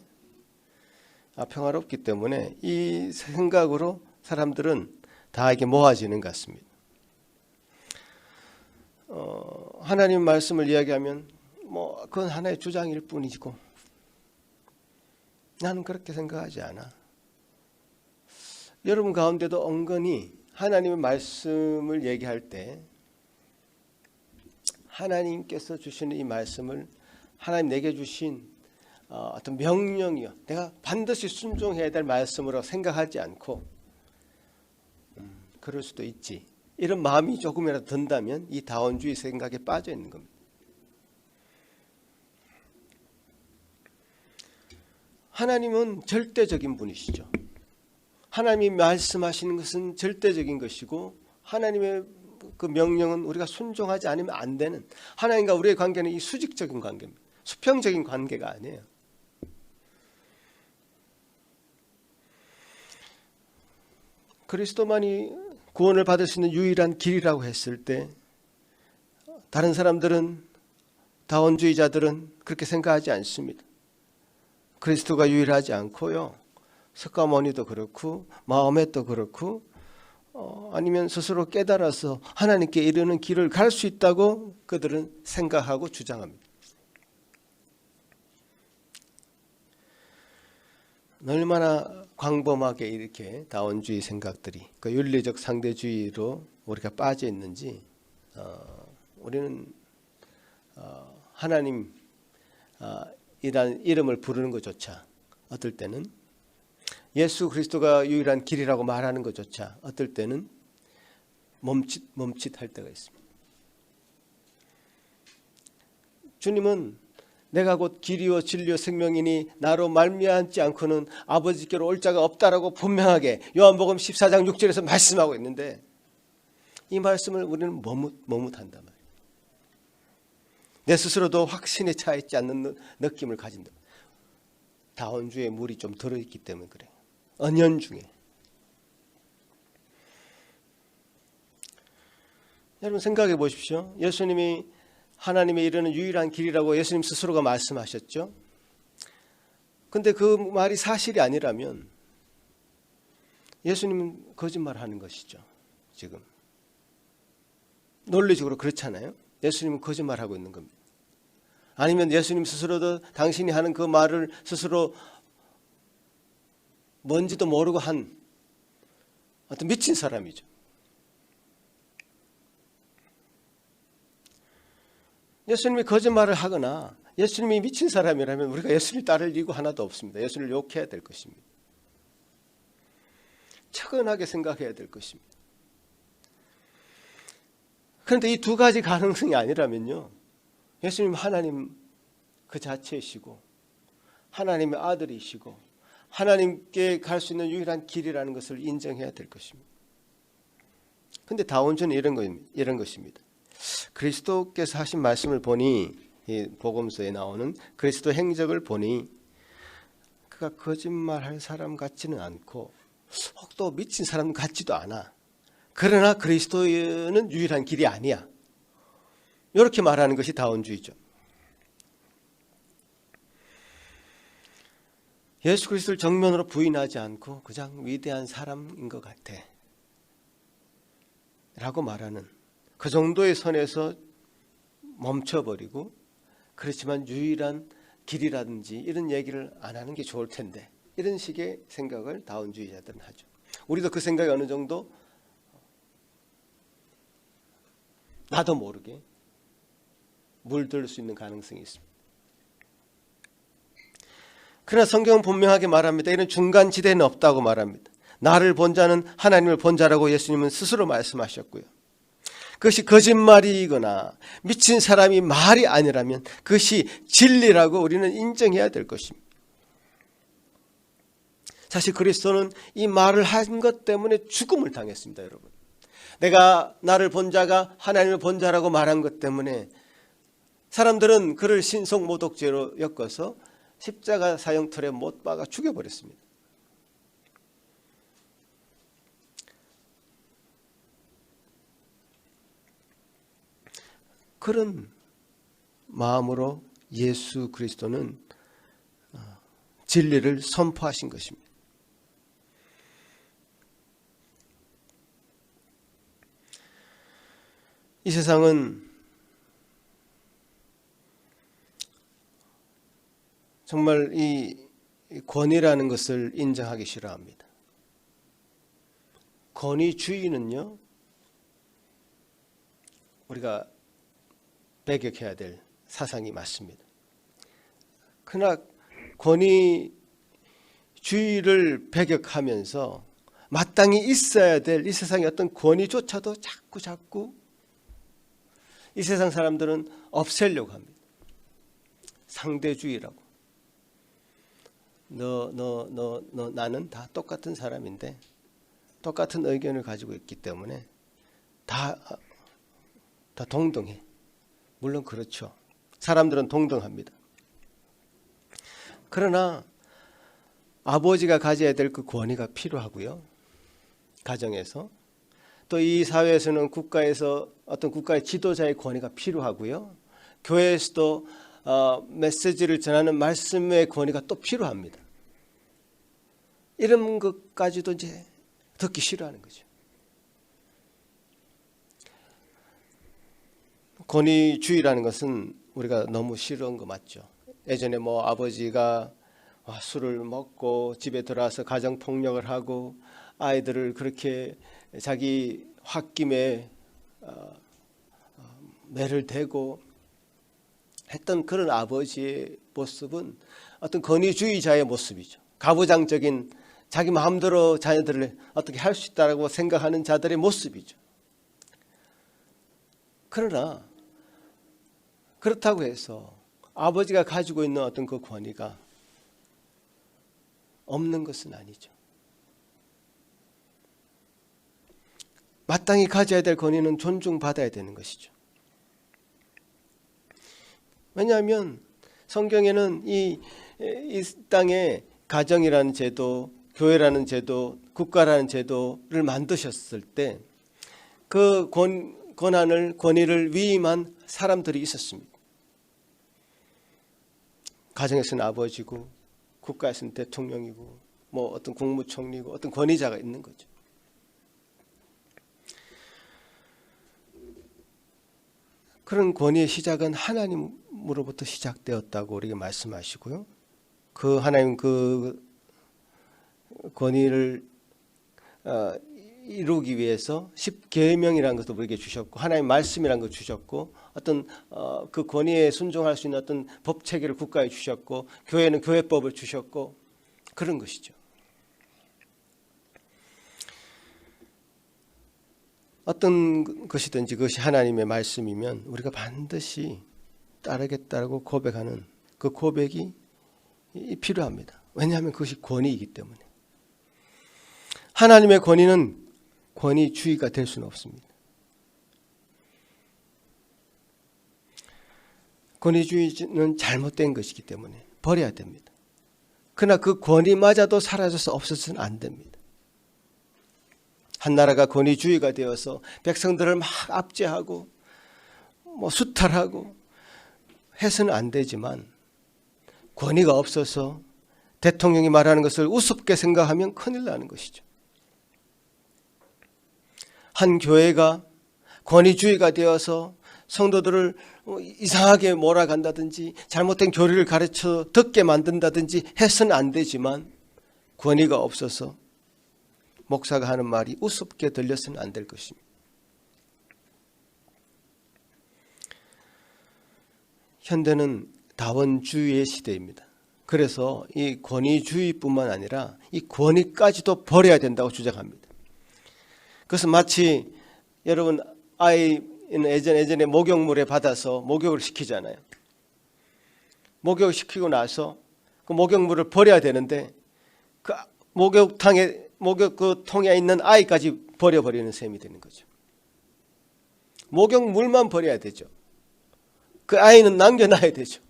평화롭기 때문에 이 생각으로 사람들은 다 이렇게 모아지는 것 같습니다. 하나님 말씀을 이야기하면 뭐 그건 하나의 주장일 뿐이고 나는 그렇게 생각하지 않아. 여러분 가운데도 은근히 하나님의 말씀을 얘기할 때 하나님께서 주시는 이 말씀을 하나님 내게 주신 어떤 명령이요 내가 반드시 순종해야 될 말씀으로 생각하지 않고 그럴 수도 있지 이런 마음이 조금이라도 든다면 이 다원주의 생각에 빠져 있는 겁니다. 하나님은 절대적인 분이시죠. 하나님이 말씀하시는 것은 절대적인 것이고 하나님의 그 명령은 우리가 순종하지 않으면 안 되는 하나님과 우리의 관계는 이 수직적인 관계입니다. 수평적인 관계가 아니에요. 그리스도만이 구원을 받을 수 있는 유일한 길이라고 했을 때 다른 사람들은, 다원주의자들은 그렇게 생각하지 않습니다. 그리스도가 유일하지 않고요, 석가모니도 그렇고 마호메도 그렇고 아니면 스스로 깨달아서 하나님께 이르는 길을 갈 수 있다고 그들은 생각하고 주장합니다. 얼마나 광범하게 이렇게 다원주의 생각들이, 그 윤리적 상대주의로 우리가 빠져 있는지, 우리는 하나님 이란 이름을 부르는 것조차 어떨 때는, 예수 그리스도가 유일한 길이라고 말하는 것조차 어떨 때는 멈칫할 때가 있습니다. 주님은 내가 곧 길이요 진리요 생명이니 나로 말미암지 않고는 아버지께로 올 자가 없다라고 분명하게 요한복음 14장 6절에서 말씀하고 있는데, 이 말씀을 우리는 머뭇한단 말이에요. 내 스스로도 확신에 차 있지 않는 느낌을 가진다. 다원주의 물이 좀 들어있기 때문에 그래요. 언연중에. 여러분 생각해 보십시오. 예수님이 하나님의 이르는 유일한 길이라고 예수님 스스로가 말씀하셨죠. 근데 그 말이 사실이 아니라면 예수님은 거짓말하는 것이죠. 지금 논리적으로 그렇잖아요. 예수님은 거짓말하고 있는 겁니다. 아니면 예수님 스스로도 당신이 하는 그 말을 스스로 뭔지도 모르고 한 어떤 미친 사람이죠. 예수님이 거짓말을 하거나 예수님이 미친 사람이라면 우리가 예수님 따를 이유가 하나도 없습니다. 예수님을 욕해야 될 것입니다. 차근하게 생각해야 될 것입니다. 그런데 이 두 가지 가능성이 아니라면요, 예수님 하나님 그 자체이시고 하나님의 아들이시고 하나님께 갈 수 있는 유일한 길이라는 것을 인정해야 될 것입니다. 그런데 다원주는 이런 것입니다. 그리스도께서 하신 말씀을 보니, 이 복음서에 나오는 그리스도 행적을 보니 그가 거짓말할 사람 같지는 않고 혹도 미친 사람 같지도 않아. 그러나 그리스도는 유일한 길이 아니야. 이렇게 말하는 것이 다원주의죠. 예수 그리스도를 정면으로 부인하지 않고 그냥 위대한 사람인 것 같아 라고 말하는, 그 정도의 선에서 멈춰버리고, 그렇지만 유일한 길이라든지 이런 얘기를 안 하는 게 좋을 텐데, 이런 식의 생각을 다원주의자들은 하죠. 우리도 그 생각이 어느 정도 나도 모르게 물들 수 있는 가능성이 있습니다. 그러나 성경은 분명하게 말합니다. 이런 중간지대는 없다고 말합니다. 나를 본 자는 하나님을 본 자라고 예수님은 스스로 말씀하셨고요. 그것이 거짓말이거나 미친 사람이 말이 아니라면 그것이 진리라고 우리는 인정해야 될 것입니다. 사실 그리스도는 이 말을 한 것 때문에 죽음을 당했습니다. 여러분, 내가 나를 본 자가 하나님을 본 자라고 말한 것 때문에 사람들은 그를 신성모독죄로 엮어서 십자가 사형틀에 못 박아 죽여버렸습니다. 그런 마음으로 예수 그리스도는 진리를 선포하신 것입니다. 이 세상은 정말 이 권위라는 것을 인정하기 싫어합니다. 권위주의는요, 우리가 배격해야 될 사상이 맞습니다. 그러나 권위주의를 배격하면서 마땅히 있어야 될 이 세상의 어떤 권위조차도 자꾸 이 세상 사람들은 없애려고 합니다. 상대주의라고. 나는 다 똑같은 사람인데 똑같은 의견을 가지고 있기 때문에 다 동등해. 물론 그렇죠. 사람들은 동등합니다. 그러나 아버지가 가져야 될 그 권위가 필요하고요. 가정에서. 또 이 사회에서는 국가에서 어떤 국가의 지도자의 권위가 필요하고요. 교회에서도 메시지를 전하는 말씀의 권위가 또 필요합니다. 이런 것까지도 이제 듣기 싫어하는 거죠. 권위주의라는 것은 우리가 너무 싫어한 거 맞죠. 예전에 뭐 아버지가 술을 먹고 집에 들어와서 가정폭력을 하고 아이들을 그렇게 자기 홧김에 매를 대고 했던 그런 아버지의 모습은 어떤 권위주의자의 모습이죠. 가부장적인 자기 마음대로 자녀들을 어떻게 할 수 있다고 생각하는 자들의 모습이죠. 그러나 그렇다고 해서 아버지가 가지고 있는 어떤 그 권위가 없는 것은 아니죠. 마땅히 가져야 될 권위는 존중받아야 되는 것이죠. 왜냐하면 성경에는 이 땅에 가정이라는 제도, 교회라는 제도, 국가라는 제도를 만드셨을 때 그 권위를 위임한 사람들이 있었습니다. 가정에서는 아버지고 국가에서는 대통령이고 뭐 어떤 국무총리고 어떤 권위자가 있는 거죠. 그런 권위의 시작은 하나님으로부터 시작되었다고 우리에게 말씀하시고요. 그 하나님 그 권위를 이루기 위해서 10계명이라는 것도 우리에게 주셨고 하나님 말씀이라는 걸 주셨고 어떤 그 권위에 순종할 수 있는 어떤 법 체계를 국가에 주셨고 교회는 교회법을 주셨고 그런 것이죠. 어떤 것이든지 그것이 하나님의 말씀이면 우리가 반드시 따르겠다고 고백하는 그 고백이 필요합니다. 왜냐하면 그것이 권위이기 때문에. 하나님의 권위는 권위주의가 될 수는 없습니다. 권위주의는 잘못된 것이기 때문에 버려야 됩니다. 그러나 그 권위마저도 사라져서 없어서는 안 됩니다. 한 나라가 권위주의가 되어서 백성들을 막 압제하고 수탈하고 해서는 안 되지만 권위가 없어서 대통령이 말하는 것을 우습게 생각하면 큰일 나는 것이죠. 한 교회가 권위주의가 되어서 성도들을 이상하게 몰아간다든지 잘못된 교리를 가르쳐 듣게 만든다든지 해서는 안 되지만 권위가 없어서 목사가 하는 말이 우습게 들려서는 안 될 것입니다. 현대는 다원주의의 시대입니다. 그래서 이 권위주의뿐만 아니라 이 권위까지도 버려야 된다고 주장합니다. 그것은 마치 여러분 아이는 예전에 목욕물에 받아서 목욕을 시키잖아요. 목욕을 시키고 나서 그 목욕물을 버려야 되는데 그 목욕 그 통에 있는 아이까지 버려버리는 셈이 되는 거죠. 목욕물만 버려야 되죠. 그 아이는 남겨놔야 되죠.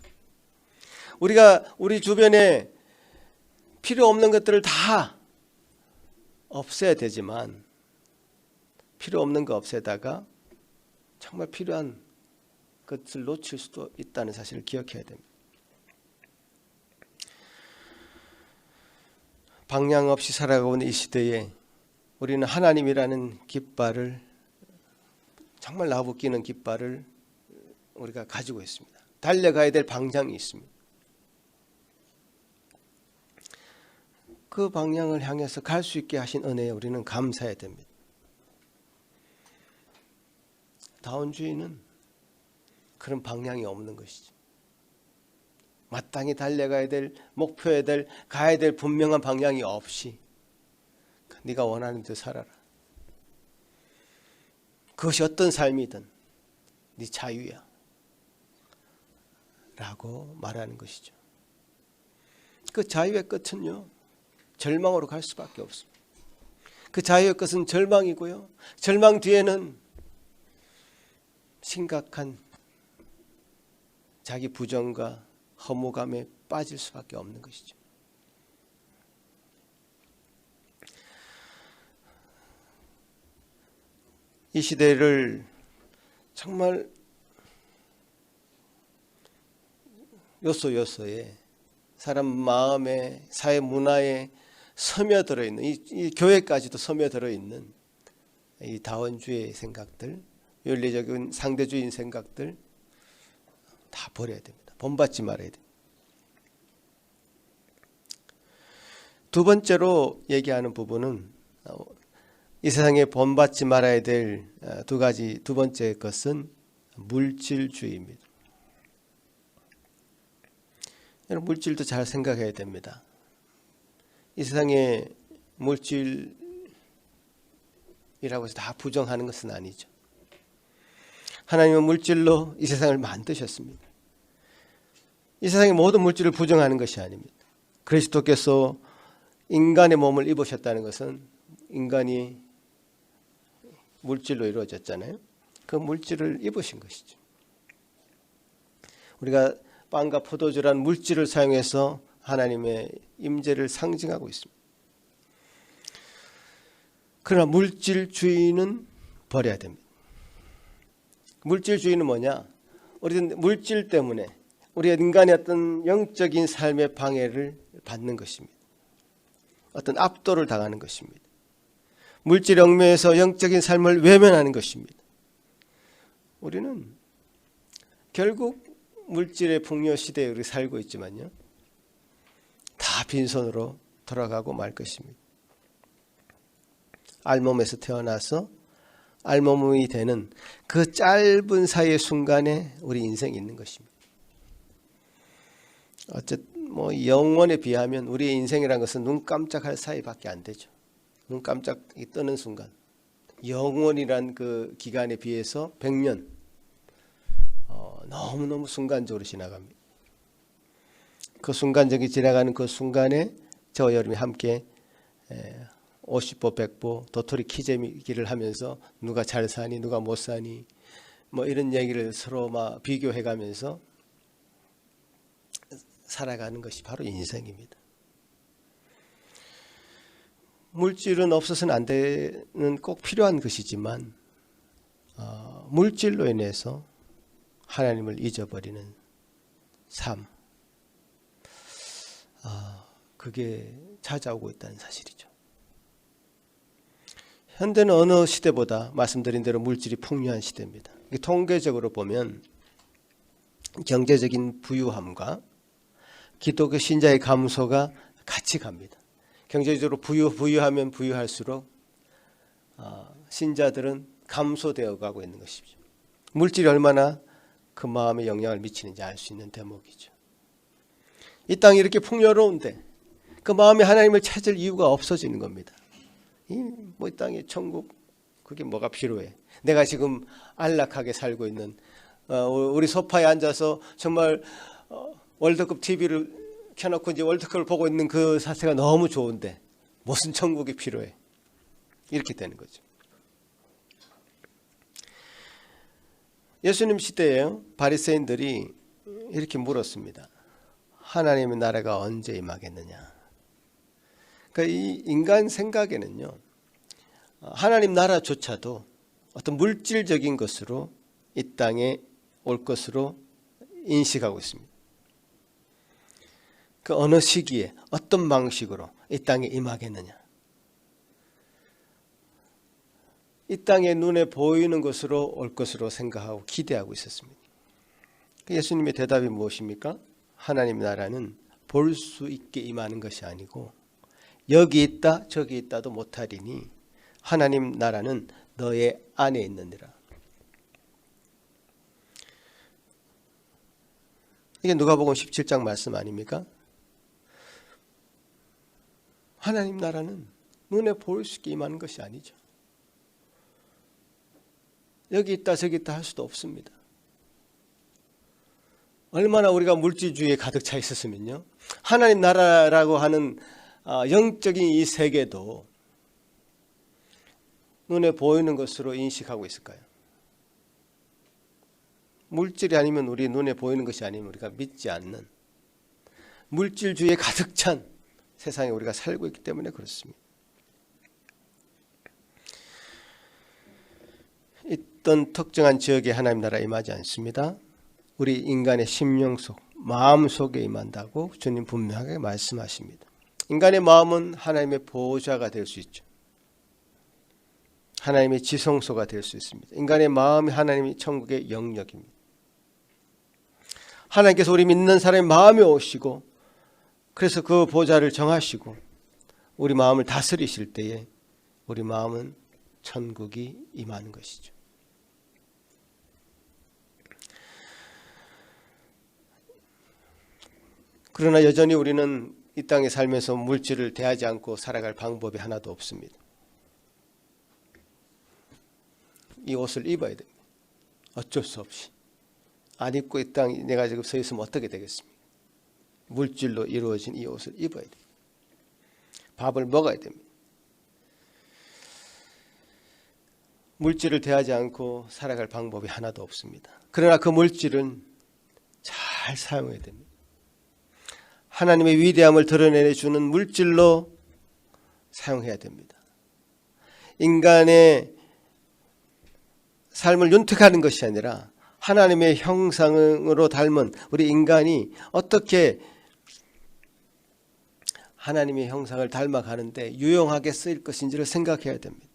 우리가 우리 주변에 필요 없는 것들을 다 없애야 되지만 필요 없는 거 없애다가 정말 필요한 것을 놓칠 수도 있다는 사실을 기억해야 됩니다. 방향 없이 살아가는 이 시대에 우리는 하나님이라는 깃발을 정말 나부끼는 깃발을 우리가 가지고 있습니다. 달려가야 될 방향이 있습니다. 그 방향을 향해서 갈 수 있게 하신 은혜에 우리는 감사해야 됩니다. 다원주의는 그런 방향이 없는 것이죠. 마땅히 달려가야 될 목표해야 될 가야 될 분명한 방향이 없이 네가 원하는 대로 살아라. 그것이 어떤 삶이든 네 자유야 라고 말하는 것이죠. 그 자유의 끝은요 절망으로 갈 수밖에 없습니다. 그 자유의 끝은 절망이고요. 절망 뒤에는 심각한 자기 부정과 허무감에 빠질 수밖에 없는 것이죠. 이 시대를 정말 요소요소에 사람 마음에 사회 문화에 스며들어 있는 이 교회까지도 스며들어 있는 이 다원주의 생각들, 윤리적인 상대주의 생각들 다 버려야 됩니다. 본받지 말아야 됩니다. 두 번째로 얘기하는 부분은 이 세상에 본받지 말아야 될 두 번째 것은 물질주의입니다. 여러분, 물질도 잘 생각해야 됩니다. 이 세상에 물질이라고 해서 다 부정하는 것은 아니죠. 하나님은 물질로 이 세상을 만드셨습니다. 이 세상의 모든 물질을 부정하는 것이 아닙니다. 그리스도께서 인간의 몸을 입으셨다는 것은 인간이 물질로 이루어졌잖아요. 그 물질을 입으신 것이죠. 우리가 빵과 포도주란 물질을 사용해서 하나님의 임재를 상징하고 있습니다. 그러나 물질주의는 버려야 됩니다. 물질주의는 뭐냐? 우리는 물질 때문에 우리 인간의 어떤 영적인 삶의 방해를 받는 것입니다. 어떤 압도를 당하는 것입니다. 물질 얽매여서 영적인 삶을 외면하는 것입니다. 우리는 결국 물질의 풍요 시대에 우리 살고 있지만요, 다 빈손으로 돌아가고 말 것입니다. 알몸에서 태어나서 알몸이 되는 그 짧은 사이의 순간에 우리 인생이 있는 것입니다. 어쨌든 영원에 비하면 우리의 인생이라는 것은 눈 깜짝할 사이밖에 안 되죠. 눈 깜짝이 뜨는 순간, 영원이란 그 기간에 비해서 100년 너무너무 순간적으로 지나갑니다. 그 순간적이 지나가는 그 순간에 저와 여러분이 함께 50보 100보 도토리 키재기를 하면서 누가 잘 사니 누가 못 사니 이런 얘기를 서로 막 비교해 가면서 살아가는 것이 바로 인생입니다. 물질은 없어서는 안 되는 꼭 필요한 것이지만 물질로 인해서 하나님을 잊어버리는 삶, 그게 찾아오고 있다는 사실이죠. 현대는 어느 시대보다 말씀드린 대로 물질이 풍요한 시대입니다. 통계적으로 보면 경제적인 부유함과 기독교 신자의 감소가 같이 갑니다. 경제적으로 부유하면 부유할수록 신자들은 감소되어 가고 있는 것이죠. 물질이 얼마나 그 마음에 영향을 미치는지 알 수 있는 대목이죠. 이 땅이 이렇게 풍요로운데 그 마음에 하나님을 찾을 이유가 없어지는 겁니다. 이 땅에 천국, 그게 뭐가 필요해? 내가 지금 안락하게 살고 있는 우리 소파에 앉아서 정말 월드컵 TV를 켜놓고 이제 월드컵을 보고 있는 그 사태가 너무 좋은데 무슨 천국이 필요해? 이렇게 되는 거죠. 예수님 시대에 바리새인들이 이렇게 물었습니다. 하나님의 나라가 언제 임하겠느냐? 그러니까 이 인간 생각에는요, 하나님 나라조차도 어떤 물질적인 것으로 이 땅에 올 것으로 인식하고 있습니다. 그 어느 시기에 어떤 방식으로 이 땅에 임하겠느냐? 이 땅에 눈에 보이는 것으로 올 것으로 생각하고 기대하고 있었습니다. 예수님의 대답이 무엇입니까? 하나님 나라는 볼 수 있게 임하는 것이 아니고 여기 있다 저기 있다도 못하리니 하나님 나라는 너의 안에 있느니라. 이게 누가복음 17장 말씀 아닙니까? 하나님 나라는 눈에 보일 수 있게 임하는 것이 아니죠. 여기 있다 저기 있다 할 수도 없습니다. 얼마나 우리가 물질주의에 가득 차 있었으면요, 하나님 나라라고 하는 영적인 이 세계도 눈에 보이는 것으로 인식하고 있을까요? 물질이 아니면 우리 눈에 보이는 것이 아니면 우리가 믿지 않는 물질주의에 가득 찬 세상에 우리가 살고 있기 때문에 그렇습니다. 어떤 특정한 지역에 하나님 나라 임하지 않습니다. 우리 인간의 심령 속, 마음 속에 임한다고 주님 분명하게 말씀하십니다. 인간의 마음은 하나님의 보호자가 될 수 있죠. 하나님의 지성소가 될 수 있습니다. 인간의 마음이 하나님의 천국의 영역입니다. 하나님께서 우리 믿는 사람의 마음에 오시고 그래서 그 보좌를 정하시고 우리 마음을 다스리실 때에 우리 마음은 천국이 임하는 것이죠. 그러나 여전히 우리는 이 땅에 살면서 물질을 대하지 않고 살아갈 방법이 하나도 없습니다. 이 옷을 입어야 됩니다. 어쩔 수 없이. 안 입고 이 땅에 내가 지금 서 있으면 어떻게 되겠습니까? 물질로 이루어진 이 옷을 입어야 됩니다. 밥을 먹어야 됩니다. 물질을 대하지 않고 살아갈 방법이 하나도 없습니다. 그러나 그 물질은 잘 사용해야 됩니다. 하나님의 위대함을 드러내주는 물질로 사용해야 됩니다. 인간의 삶을 윤택하는 것이 아니라 하나님의 형상으로 닮은 우리 인간이 어떻게 하나님의 형상을 닮아가는데 유용하게 쓰일 것인지를 생각해야 됩니다.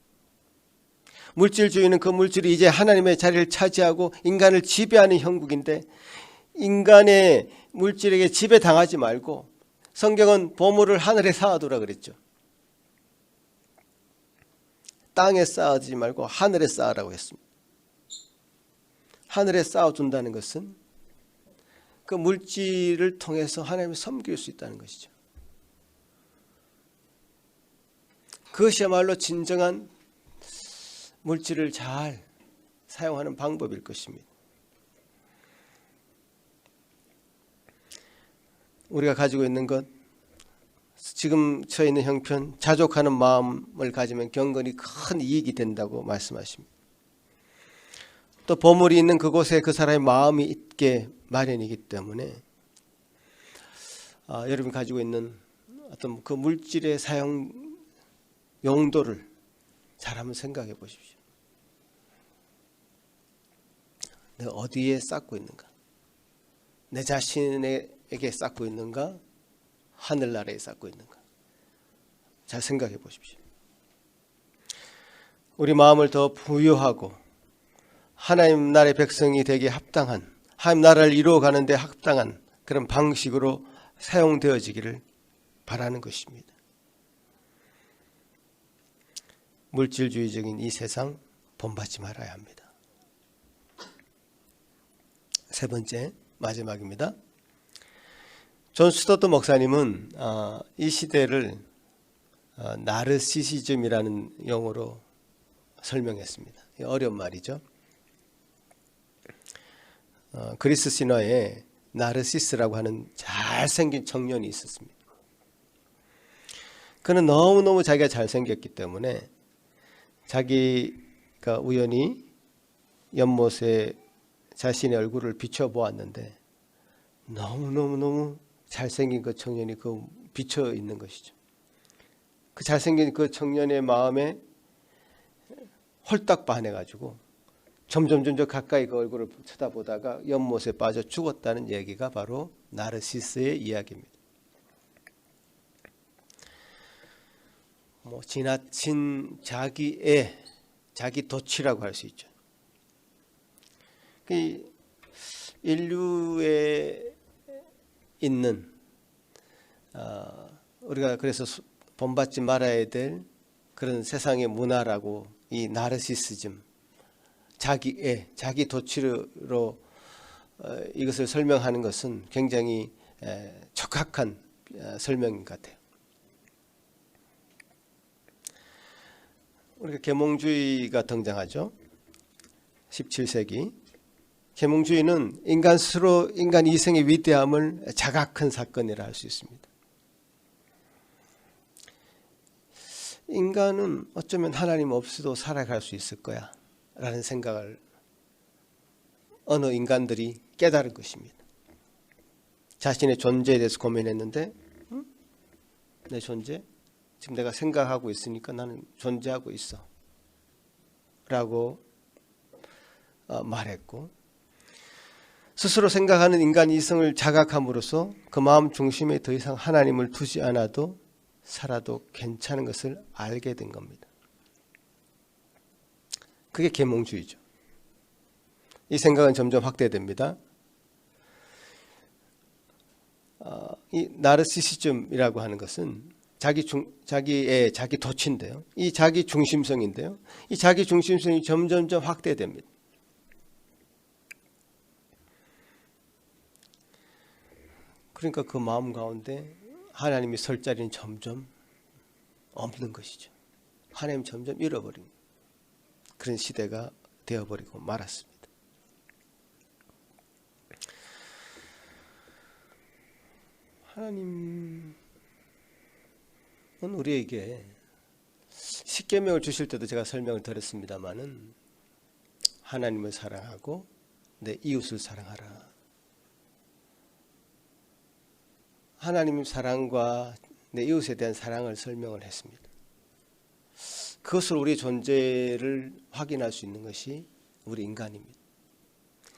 물질주의는 그 물질이 이제 하나님의 자리를 차지하고 인간을 지배하는 형국인데 인간의 물질에게 지배당하지 말고 성경은 보물을 하늘에 쌓아두라 그랬죠. 땅에 쌓아두지 말고 하늘에 쌓으라고 했습니다. 하늘에 쌓아둔다는 것은 그 물질을 통해서 하나님을 섬길 수 있다는 것이죠. 그것이야말로 진정한 물질을 잘 사용하는 방법일 것입니다. 우리가 가지고 있는 것, 지금 처해 있는 형편, 자족하는 마음을 가지면 경건히 큰 이익이 된다고 말씀하십니다. 또 보물이 있는 그곳에 그 사람의 마음이 있게 마련이기 때문에 여러분이 가지고 있는 어떤 그 물질의 사용 용도를 잘 한번 생각해 보십시오. 내가 어디에 쌓고 있는가? 내 자신에게 쌓고 있는가? 하늘나라에 쌓고 있는가? 잘 생각해 보십시오. 우리 마음을 더 부유하고 하나님 나라의 백성이 되기에 합당한, 하나님 나라를 이루어가는 데 합당한 그런 방식으로 사용되어지기를 바라는 것입니다. 물질주의적인 이 세상 본받지 말아야 합니다. 세 번째, 마지막입니다. 존 스토트 목사님은 이 시대를 나르시시즘이라는 용어로 설명했습니다. 어려운 말이죠. 그리스 신화에 나르시스라고 하는 잘생긴 청년이 있었습니다. 그는 너무너무 자기가 잘생겼기 때문에 자기가 우연히 연못에 자신의 얼굴을 비춰보았는데 너무너무 잘생긴 그 청년이 그 비쳐 있는 것이죠. 그 잘생긴 그 청년의 마음에 홀딱 반해가지고 점점 가까이 그 얼굴을 쳐다보다가 연못에 빠져 죽었다는 얘기가 바로 나르시스의 이야기입니다. 지나친 자기애, 자기 도취라고 할 수 있죠. 인류에 있는 우리가 그래서 본받지 말아야 될 그런 세상의 문화라고 이 나르시시즘, 자기애, 자기 도취로 이것을 설명하는 것은 굉장히 적합한 설명인 것 같아요. 우리가 계몽주의가 등장하죠. 17세기. 계몽주의는 인간 스스로 인간 이생의 위대함을 자각한 사건이라 할 수 있습니다. 인간은 어쩌면 하나님 없이도 살아갈 수 있을 거야 라는 생각을 어느 인간들이 깨달은 것입니다. 자신의 존재에 대해서 고민했는데 내 존재? 지금 내가 생각하고 있으니까 나는 존재하고 있어 라고 말했고, 스스로 생각하는 인간 이성을 자각함으로써 그 마음 중심에 더 이상 하나님을 두지 않아도 살아도 괜찮은 것을 알게 된 겁니다. 그게 계몽주의죠. 이 생각은 점점 확대됩니다. 이 나르시시즘이라고 하는 것은 자기의 자기 도취인데요. 이 자기 중심성인데요. 이 자기 중심성이 점점점 확대됩니다. 그러니까 그 마음 가운데 하나님이 설 자리는 점점 없는 것이죠. 하나님 점점 잃어버린 그런 시대가 되어버리고 말았습니다. 하나님은 우리에게 십계명을 주실 때도 제가 설명을 드렸습니다마는 하나님을 사랑하고 내 이웃을 사랑하라. 하나님 사랑과 내 이웃에 대한 사랑을 설명을 했습니다. 그것으로 우리의 존재를 확인할 수 있는 것이 우리 인간입니다.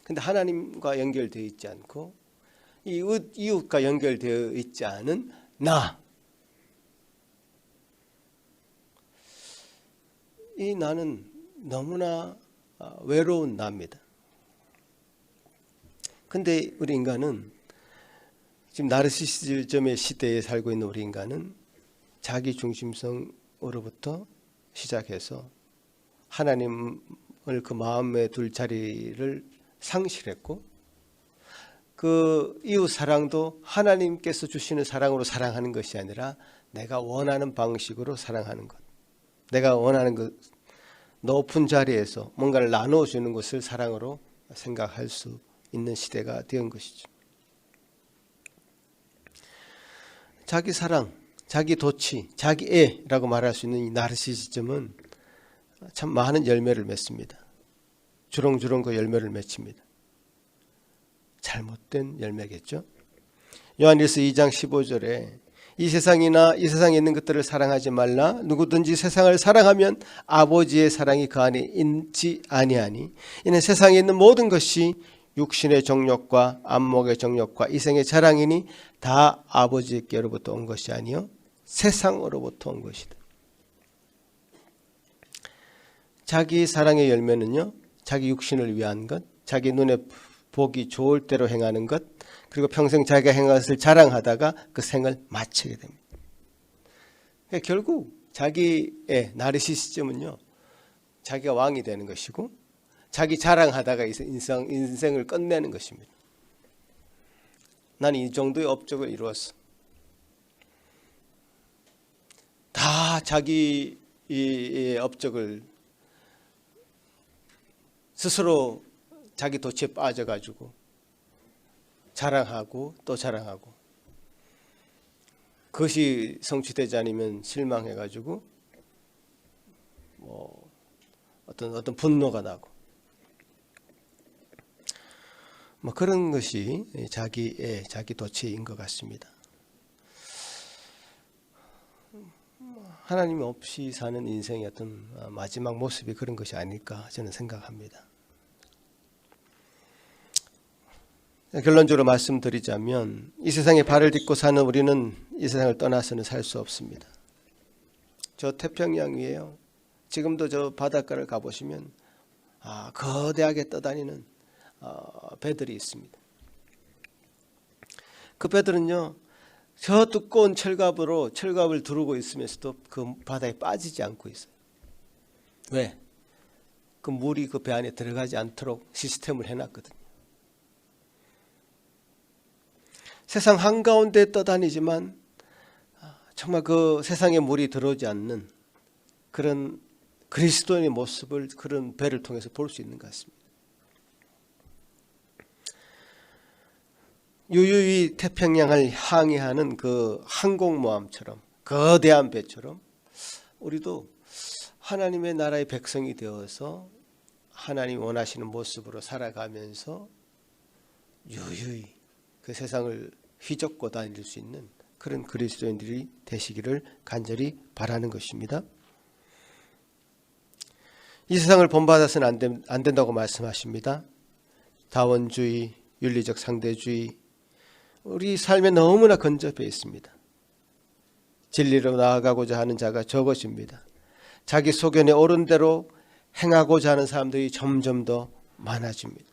그런데 하나님과 연결되어 있지 않고 이웃과 연결되어 있지 않은 나, 이 나는 너무나 외로운 나입니다. 근데 우리 인간은 지금 나르시시즘의 시대에 살고 있는 우리 인간은 자기 중심성으로부터 시작해서 하나님을 그 마음에 둘 자리를 상실했고, 그 이웃 사랑도 하나님께서 주시는 사랑으로 사랑하는 것이 아니라 내가 원하는 방식으로 사랑하는 것, 내가 원하는 그 높은 자리에서 뭔가를 나눠주는 것을 사랑으로 생각할 수 있는 시대가 된 것이죠. 자기 사랑, 자기 도취, 자기 애라고 말할 수 있는 이 나르시시즘은 참 많은 열매를 맺습니다. 주렁주렁 그 열매를 맺힙니다. 잘못된 열매겠죠. 요한일서 2장 15절에 이 세상이나 이 세상에 있는 것들을 사랑하지 말라. 누구든지 세상을 사랑하면 아버지의 사랑이 그 안에 있지 아니하니 이는 세상에 있는 모든 것이 육신의 정욕과 안목의 정욕과 이생의 자랑이니 다 아버지께로부터 온 것이 아니요 세상으로부터 온 것이다. 자기 사랑의 열매는요, 자기 육신을 위한 것, 자기 눈에 보기 좋을 대로 행하는 것, 그리고 평생 자기가 행한 것을 자랑하다가 그 생을 마치게 됩니다. 그러니까 결국 자기의 나르시시즘은요, 자기가 왕이 되는 것이고 자기 자랑하다가 인생을 끝내는 것입니다. 나는 이 정도의 업적을 이루었어. 다 자기 업적을 스스로 자기 도취에 빠져가지고 자랑하고 또 자랑하고, 그것이 성취되지 않으면 실망해가지고 어떤 분노가 나고, 그런 것이 자기 도취인 것 같습니다. 하나님 없이 사는 인생의 어떤 마지막 모습이 그런 것이 아닐까 저는 생각합니다. 결론적으로 말씀드리자면 이 세상에 발을 딛고 사는 우리는 이 세상을 떠나서는 살 수 없습니다. 저 태평양 위에요, 지금도 저 바닷가를 가보시면 거대하게 떠다니는 배들이 있습니다. 그 배들은요, 저 두꺼운 철갑을 두르고 있으면서도 그 바다에 빠지지 않고 있어요. 왜? 그 물이 그 배 안에 들어가지 않도록 시스템을 해놨거든요. 세상 한가운데 떠다니지만 정말 그 세상에 물이 들어오지 않는 그런 그리스도인의 모습을 그런 배를 통해서 볼 수 있는 것 같습니다. 유유히 태평양을 항해하는 그 항공모함처럼, 거대한 배처럼 우리도 하나님의 나라의 백성이 되어서 하나님 원하시는 모습으로 살아가면서 유유히 그 세상을 휘젓고 다닐 수 있는 그런 그리스도인들이 되시기를 간절히 바라는 것입니다. 이 세상을 본받아서는 안 된다고 말씀하십니다. 다원주의, 윤리적 상대주의, 우리 삶에 너무나 근접해 있습니다. 진리로 나아가고자 하는 자가 적어집니다. 자기 소견에 옳은 대로 행하고자 하는 사람들이 점점 더 많아집니다.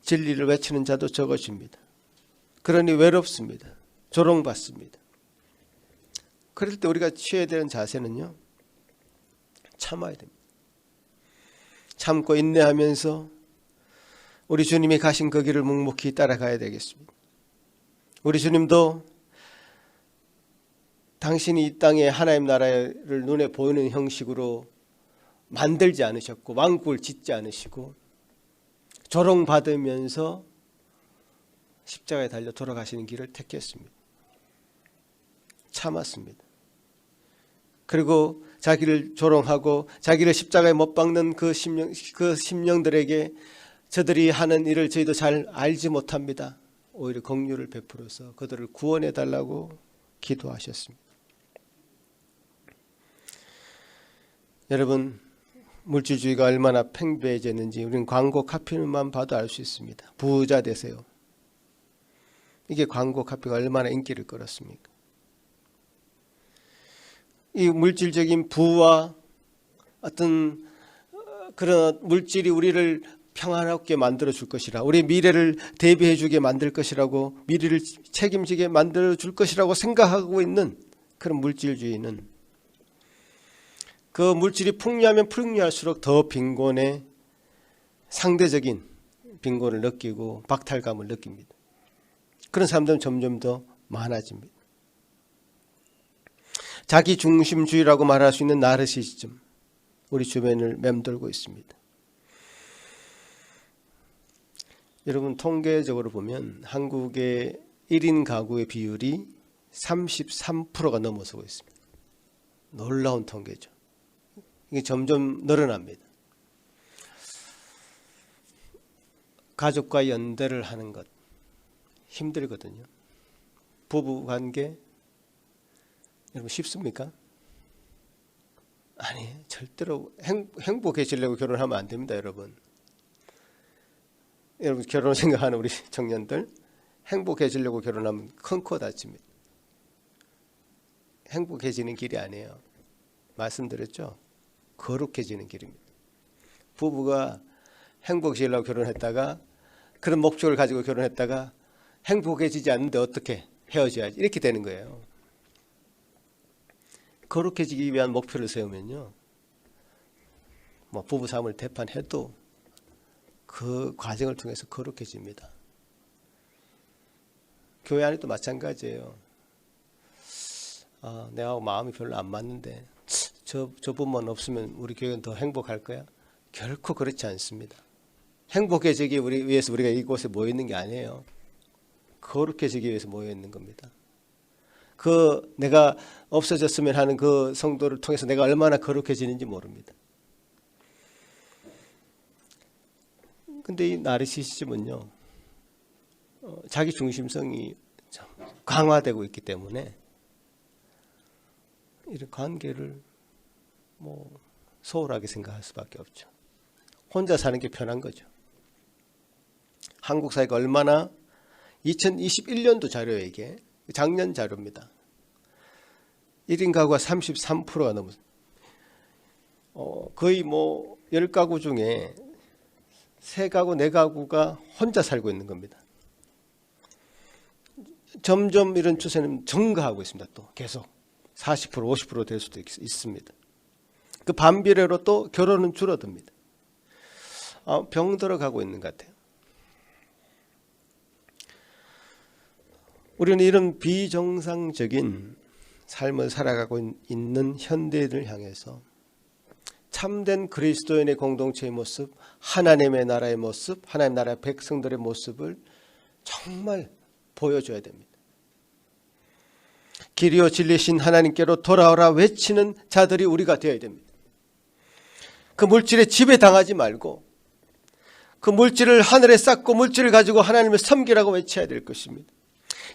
진리를 외치는 자도 적어집니다. 그러니 외롭습니다. 조롱받습니다. 그럴 때 우리가 취해야 되는 자세는요, 참아야 됩니다. 참고 인내하면서 우리 주님이 가신 그 길을 묵묵히 따라가야 되겠습니다. 우리 주님도 당신이 이 땅에 하나님 나라를 눈에 보이는 형식으로 만들지 않으셨고 왕국을 짓지 않으시고 조롱받으면서 십자가에 달려 돌아가시는 길을 택했습니다. 참았습니다. 그리고 자기를 조롱하고 자기를 십자가에 못 박는 그 심령들에게 저들이 하는 일을 저희도 잘 알지 못합니다. 오히려 긍휼을 베풀어서 그들을 구원해 달라고 기도하셨습니다. 여러분, 물질주의가 얼마나 팽배해졌는지 우리는 광고 카피만 봐도 알 수 있습니다. 부자 되세요. 이게 광고 카피가 얼마나 인기를 끌었습니까? 이 물질적인 부와 어떤 그런 물질이 우리를 평안하게 만들어 줄 것이라, 우리 미래를 대비해 주게 만들 것이라고, 미래를 책임지게 만들어 줄 것이라고 생각하고 있는 그런 물질주의는 그 물질이 풍요하면 풍요할수록 더 빈곤에 상대적인 빈곤을 느끼고 박탈감을 느낍니다. 그런 사람들은 점점 더 많아집니다. 자기 중심주의라고 말할 수 있는 나르시시즘, 우리 주변을 맴돌고 있습니다. 여러분, 통계적으로 보면 한국의 1인 가구의 비율이 33%가 넘어서고 있습니다. 놀라운 통계죠. 이게 점점 늘어납니다. 가족과 연대를 하는 것 힘들거든요. 부부관계 여러분 쉽습니까? 아니, 절대로 행복해지려고 결혼하면 안 됩니다. 여러분 결혼 생각하는 우리 청년들, 행복해지려고 결혼하면 큰 코 다칩니다. 행복해지는 길이 아니에요. 말씀드렸죠? 거룩해지는 길입니다. 부부가 행복해지려고 결혼했다가, 그런 목적을 가지고 결혼했다가 행복해지지 않는데 어떻게 헤어져야지, 이렇게 되는 거예요. 거룩해지기 위한 목표를 세우면요, 뭐 부부 삶을 대판해도 그 과정을 통해서 거룩해집니다. 교회 안에도 마찬가지예요. 내가 마음이 별로 안 맞는데 저 부분만 없으면 우리 교회는 더 행복할 거야? 결코 그렇지 않습니다. 행복해지기 위해서 우리가 이곳에 모여 있는 게 아니에요. 거룩해지기 위해서 모여 있는 겁니다. 그 내가 없어졌으면 하는 그 성도를 통해서 내가 얼마나 거룩해지는지 모릅니다. 근데 이 나르시시즘은요, 자기 중심성이 강화되고 있기 때문에 이런 관계를 소홀하게 생각할 수밖에 없죠. 혼자 사는 게 편한 거죠. 한국 사회가 얼마나 2021년도 자료에, 이게 작년 자료입니다. 1인 가구가 33%가 넘어서 거의 10가구 중에 3가구, 4가구가 혼자 살고 있는 겁니다. 점점 이런 추세는 증가하고 있습니다. 또 계속 40%, 50% 될 수도 있습니다. 그 반비례로 또 결혼은 줄어듭니다. 병들어 가고 있는 것 같아요. 우리는 이런 비정상적인 삶을 살아가고 있는 현대인을 향해서 참된 그리스도인의 공동체의 모습, 하나님의 나라의 모습, 하나님 나라의 백성들의 모습을 정말 보여줘야 됩니다. 길이요 진리신 하나님께로 돌아오라 외치는 자들이 우리가 되어야 됩니다. 그 물질에 지배당하지 말고 그 물질을 하늘에 쌓고 물질을 가지고 하나님을 섬기라고 외쳐야 될 것입니다.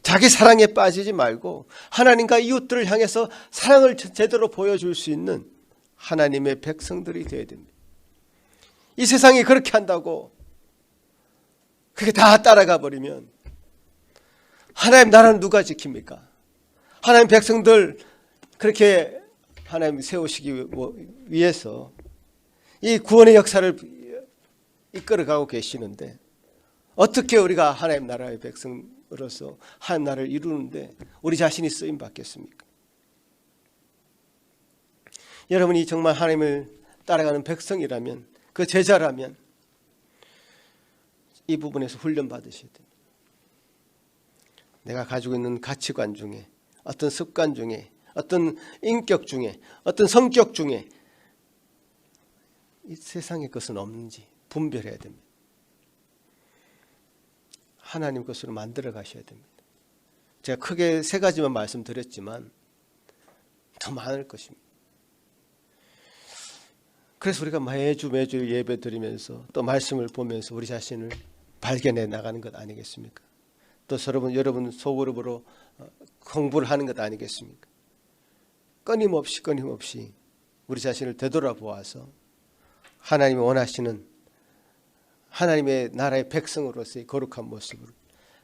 자기 사랑에 빠지지 말고 하나님과 이웃들을 향해서 사랑을 제대로 보여줄 수 있는 하나님의 백성들이 되어야 됩니다. 이 세상이 그렇게 한다고 그게 다 따라가 버리면 하나님 나라는 누가 지킵니까? 하나님 백성들 그렇게 하나님 세우시기 위해서 이 구원의 역사를 이끌어가고 계시는데 어떻게 우리가 하나님 나라의 백성으로서 하나님 나라를 이루는데 우리 자신이 쓰임 받겠습니까? 여러분이 정말 하나님을 따라가는 백성이라면, 그 제자라면 이 부분에서 훈련 받으셔야 됩니다. 내가 가지고 있는 가치관 중에, 어떤 습관 중에, 어떤 인격 중에, 어떤 성격 중에 이 세상의 것은 없는지 분별해야 됩니다. 하나님 것으로 만들어 가셔야 됩니다. 제가 크게 3가지만 말씀드렸지만 더 많을 것입니다. 그래서 우리가 매주 예배 드리면서 또 말씀을 보면서 우리 자신을 발견해 나가는 것 아니겠습니까? 또 여러분 소그룹으로 공부를 하는 것 아니겠습니까? 끊임없이 우리 자신을 되돌아보아서 하나님이 원하시는 하나님의 나라의 백성으로서의 거룩한 모습을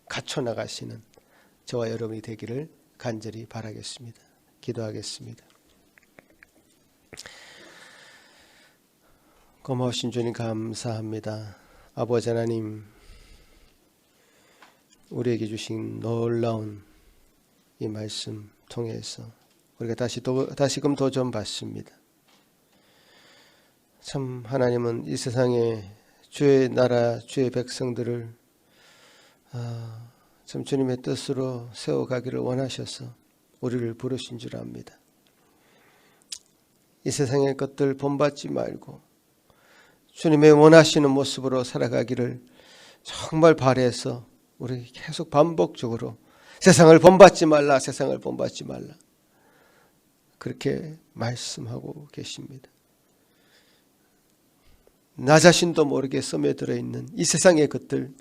갖춰나가시는 저와 여러분이 되기를 간절히 바라겠습니다. 기도하겠습니다. 고마우신 주님 감사합니다. 아버지 하나님, 우리에게 주신 놀라운 이 말씀 통해서 우리가 다시금 도전 받습니다. 참 하나님은 이 세상에 주의 나라, 주의 백성들을 참 주님의 뜻으로 세워가기를 원하셔서 우리를 부르신 줄 압니다. 이 세상의 것들 본받지 말고 주님의 원하시는 모습으로 살아가기를 정말 바라서 우리 계속 반복적으로 세상을 본받지 말라, 세상을 본받지 말라 그렇게 말씀하고 계십니다. 나 자신도 모르게 스며들어 있는 이 세상의 것들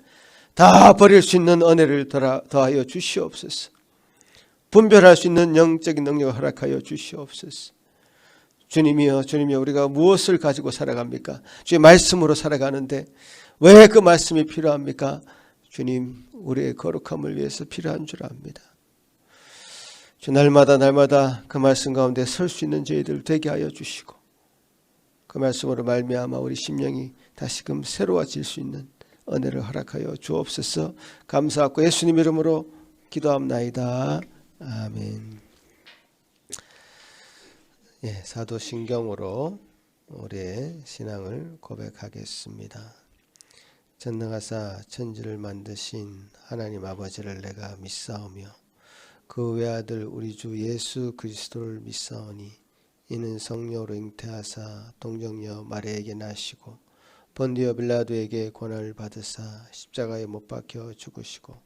다 버릴 수 있는 은혜를 더하여 주시옵소서. 분별할 수 있는 영적인 능력을 허락하여 주시옵소서. 주님이여 우리가 무엇을 가지고 살아갑니까? 주의 말씀으로 살아가는데 왜 그 말씀이 필요합니까? 주님, 우리의 거룩함을 위해서 필요한 줄 압니다. 주 날마다 그 말씀 가운데 설 수 있는 저희들 되게 하여 주시고 그 말씀으로 말미암아 우리 심령이 다시금 새로워질 수 있는 은혜를 허락하여 주옵소서. 감사하고 예수님 이름으로 기도합나이다. 아멘. 사도신경으로 우리의 신앙을 고백하겠습니다. 전능하사 천지를 만드신 하나님 아버지를 내가 믿사오며 그 외아들 우리 주 예수 그리스도를 믿사오니 이는 성령으로 잉태하사 동정녀 마리아에게 나시고 본디오 빌라도에게 고난을 받으사 십자가에 못 박혀 죽으시고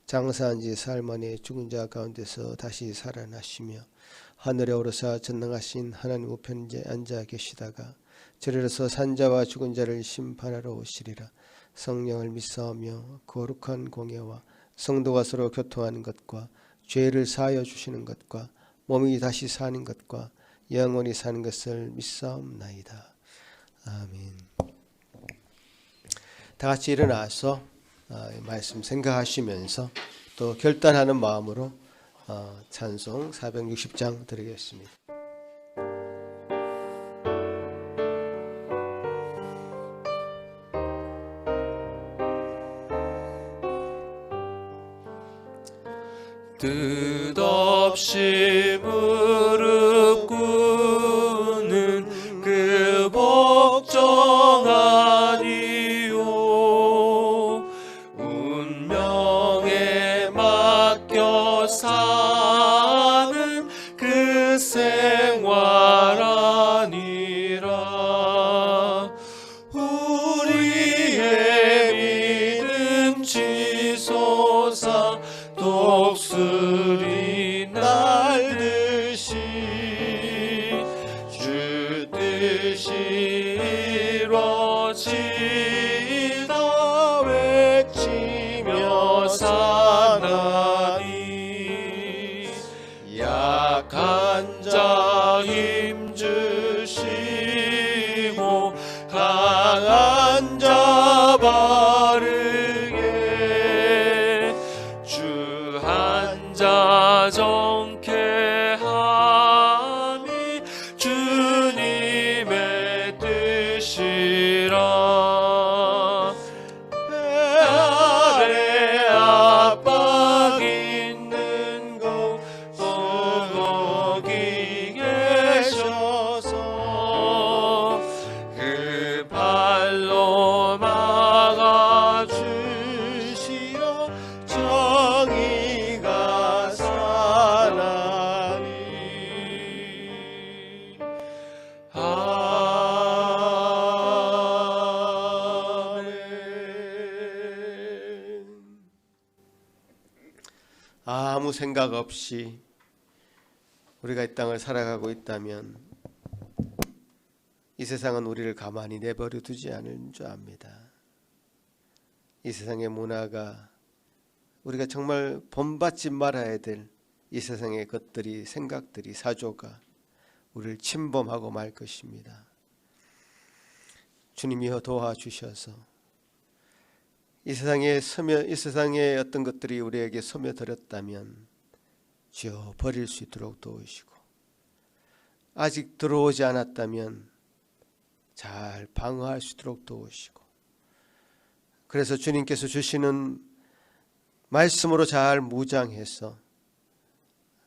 장사한 지 사흘 만에 죽은 자 가운데서 다시 살아나시며 하늘에 오르사 전능하신 하나님 우편에 앉아 계시다가 저리로서 산자와 죽은 자를 심판하러 오시리라. 성령을 믿사오며 거룩한 공예와 성도가 서로 교통하는 것과 죄를 사하여 주시는 것과 몸이 다시 사는 것과 영원히 사는 것을 믿사옵나이다. 아멘. 다 같이 일어나서 말씀 생각하시면서 또 결단하는 마음으로 찬송 460장 드리겠습니다. 뜻없이 무릎 꿇는 그 복종 아니요 운명에 맡겨 사는 그 생활 아니라 우리의 믿음 지솟아 독수리 날듯이 주 뜻이 이루어지다 외치며 사나니 약한 자 힘주시 주님의 뜻이라. 아무 생각 없이 우리가 이 땅을 살아가고 있다면 이 세상은 우리를 가만히 내버려 두지 않을 줄 압니다. 이 세상의 문화가 우리가 정말 본받지 말아야 될 이 세상의 것들이, 생각들이, 사조가 우리를 침범하고 말 것입니다. 주님이여 도와주셔서 이 세상의 어떤 것들이 우리에게 스며들었다면 주여 버릴 수 있도록 도우시고, 아직 들어오지 않았다면 잘 방어할 수 있도록 도우시고, 그래서 주님께서 주시는 말씀으로 잘 무장해서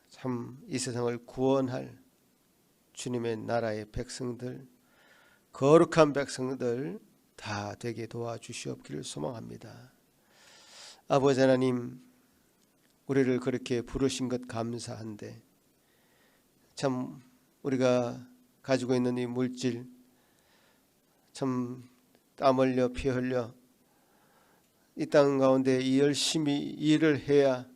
참 이 세상을 구원할 주님의 나라의 백성들, 거룩한 백성들 다 되게 도와주시옵기를 소망합니다. 아버지 하나님, 우리를 그렇게 부르신 것 감사한데 참 우리가 가지고 있는 이 물질, 참 땀 흘려 피 흘려 이 땅 가운데 이 열심히 일을 해야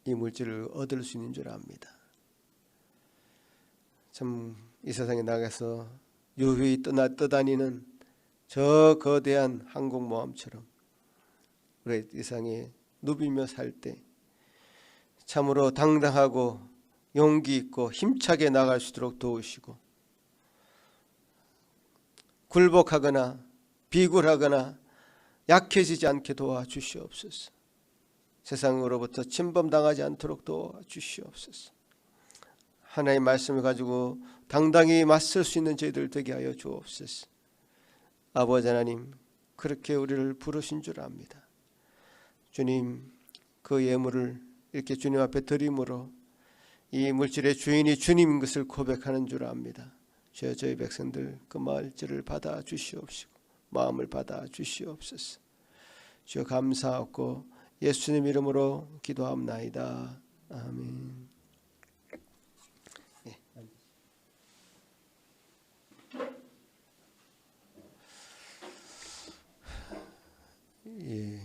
이 물질을 얻을 수 있는 줄 압니다. 참 이 세상에 나가서 유유히 떠다니는 저 거대한 항공모함처럼 우리 이 세상에 누비며 살 때 참으로 당당하고 용기 있고 힘차게 나갈 수 있도록 도우시고, 굴복하거나 비굴하거나 약해지지 않게 도와주시옵소서. 세상으로부터 침범당하지 않도록 도와주시옵소서. 하나님의 말씀을 가지고 당당히 맞설 수 있는 저희들 되게 하여 주옵소서. 아버지 하나님, 그렇게 우리를 부르신 줄 압니다. 주님, 그 예물을 이렇게 주님 앞에 드림으로 이 물질의 주인이 주님인 것을 고백하는 줄 압니다. 주여, 저희 백성들 그 말질을 받아 주시옵시고 마음을 받아 주시옵소서. 주여 감사하고 예수님 이름으로 기도합나이다. 아멘. 예,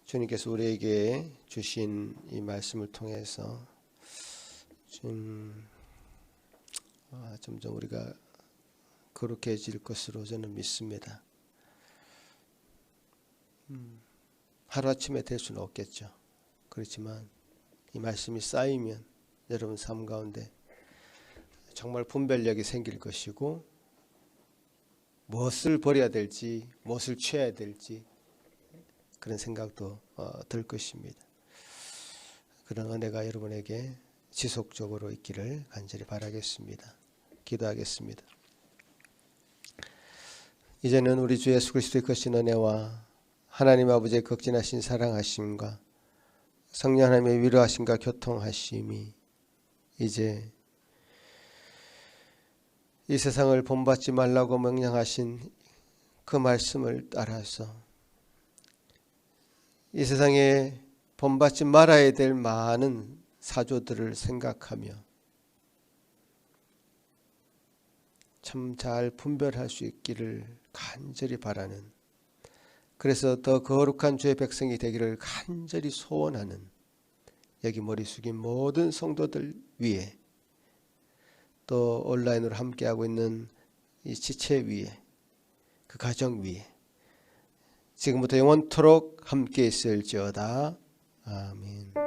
주님께서 우리에게 주신 이 말씀을 통해서 점점 우리가 거룩해질 것으로 저는 믿습니다. 하루아침에 될 수는 없겠죠. 그렇지만 이 말씀이 쌓이면 여러분 삶 가운데 정말 분별력이 생길 것이고, 무엇을 버려야 될지 무엇을 취해야 될지 그런 생각도 들 것입니다. 그런 은혜가 여러분에게 지속적으로 있기를 간절히 바라겠습니다. 기도하겠습니다. 이제는 우리 주 예수 그리스도의 크신 은혜와 하나님 아버지의 극진하신 사랑하심과 성령 하나님의 위로하심과 교통하심이 이제 이 세상을 본받지 말라고 명령하신 그 말씀을 따라서 이 세상에 본받지 말아야 될 많은 사조들을 생각하며 참 잘 분별할 수 있기를 간절히 바라는, 그래서 더 거룩한 주의 백성이 되기를 간절히 소원하는 여기 머리 숙인 모든 성도들 위에, 또 온라인으로 함께하고 있는 이 지체 위에, 그 가정 위에 지금부터 영원토록 함께 있을지어다. 아멘.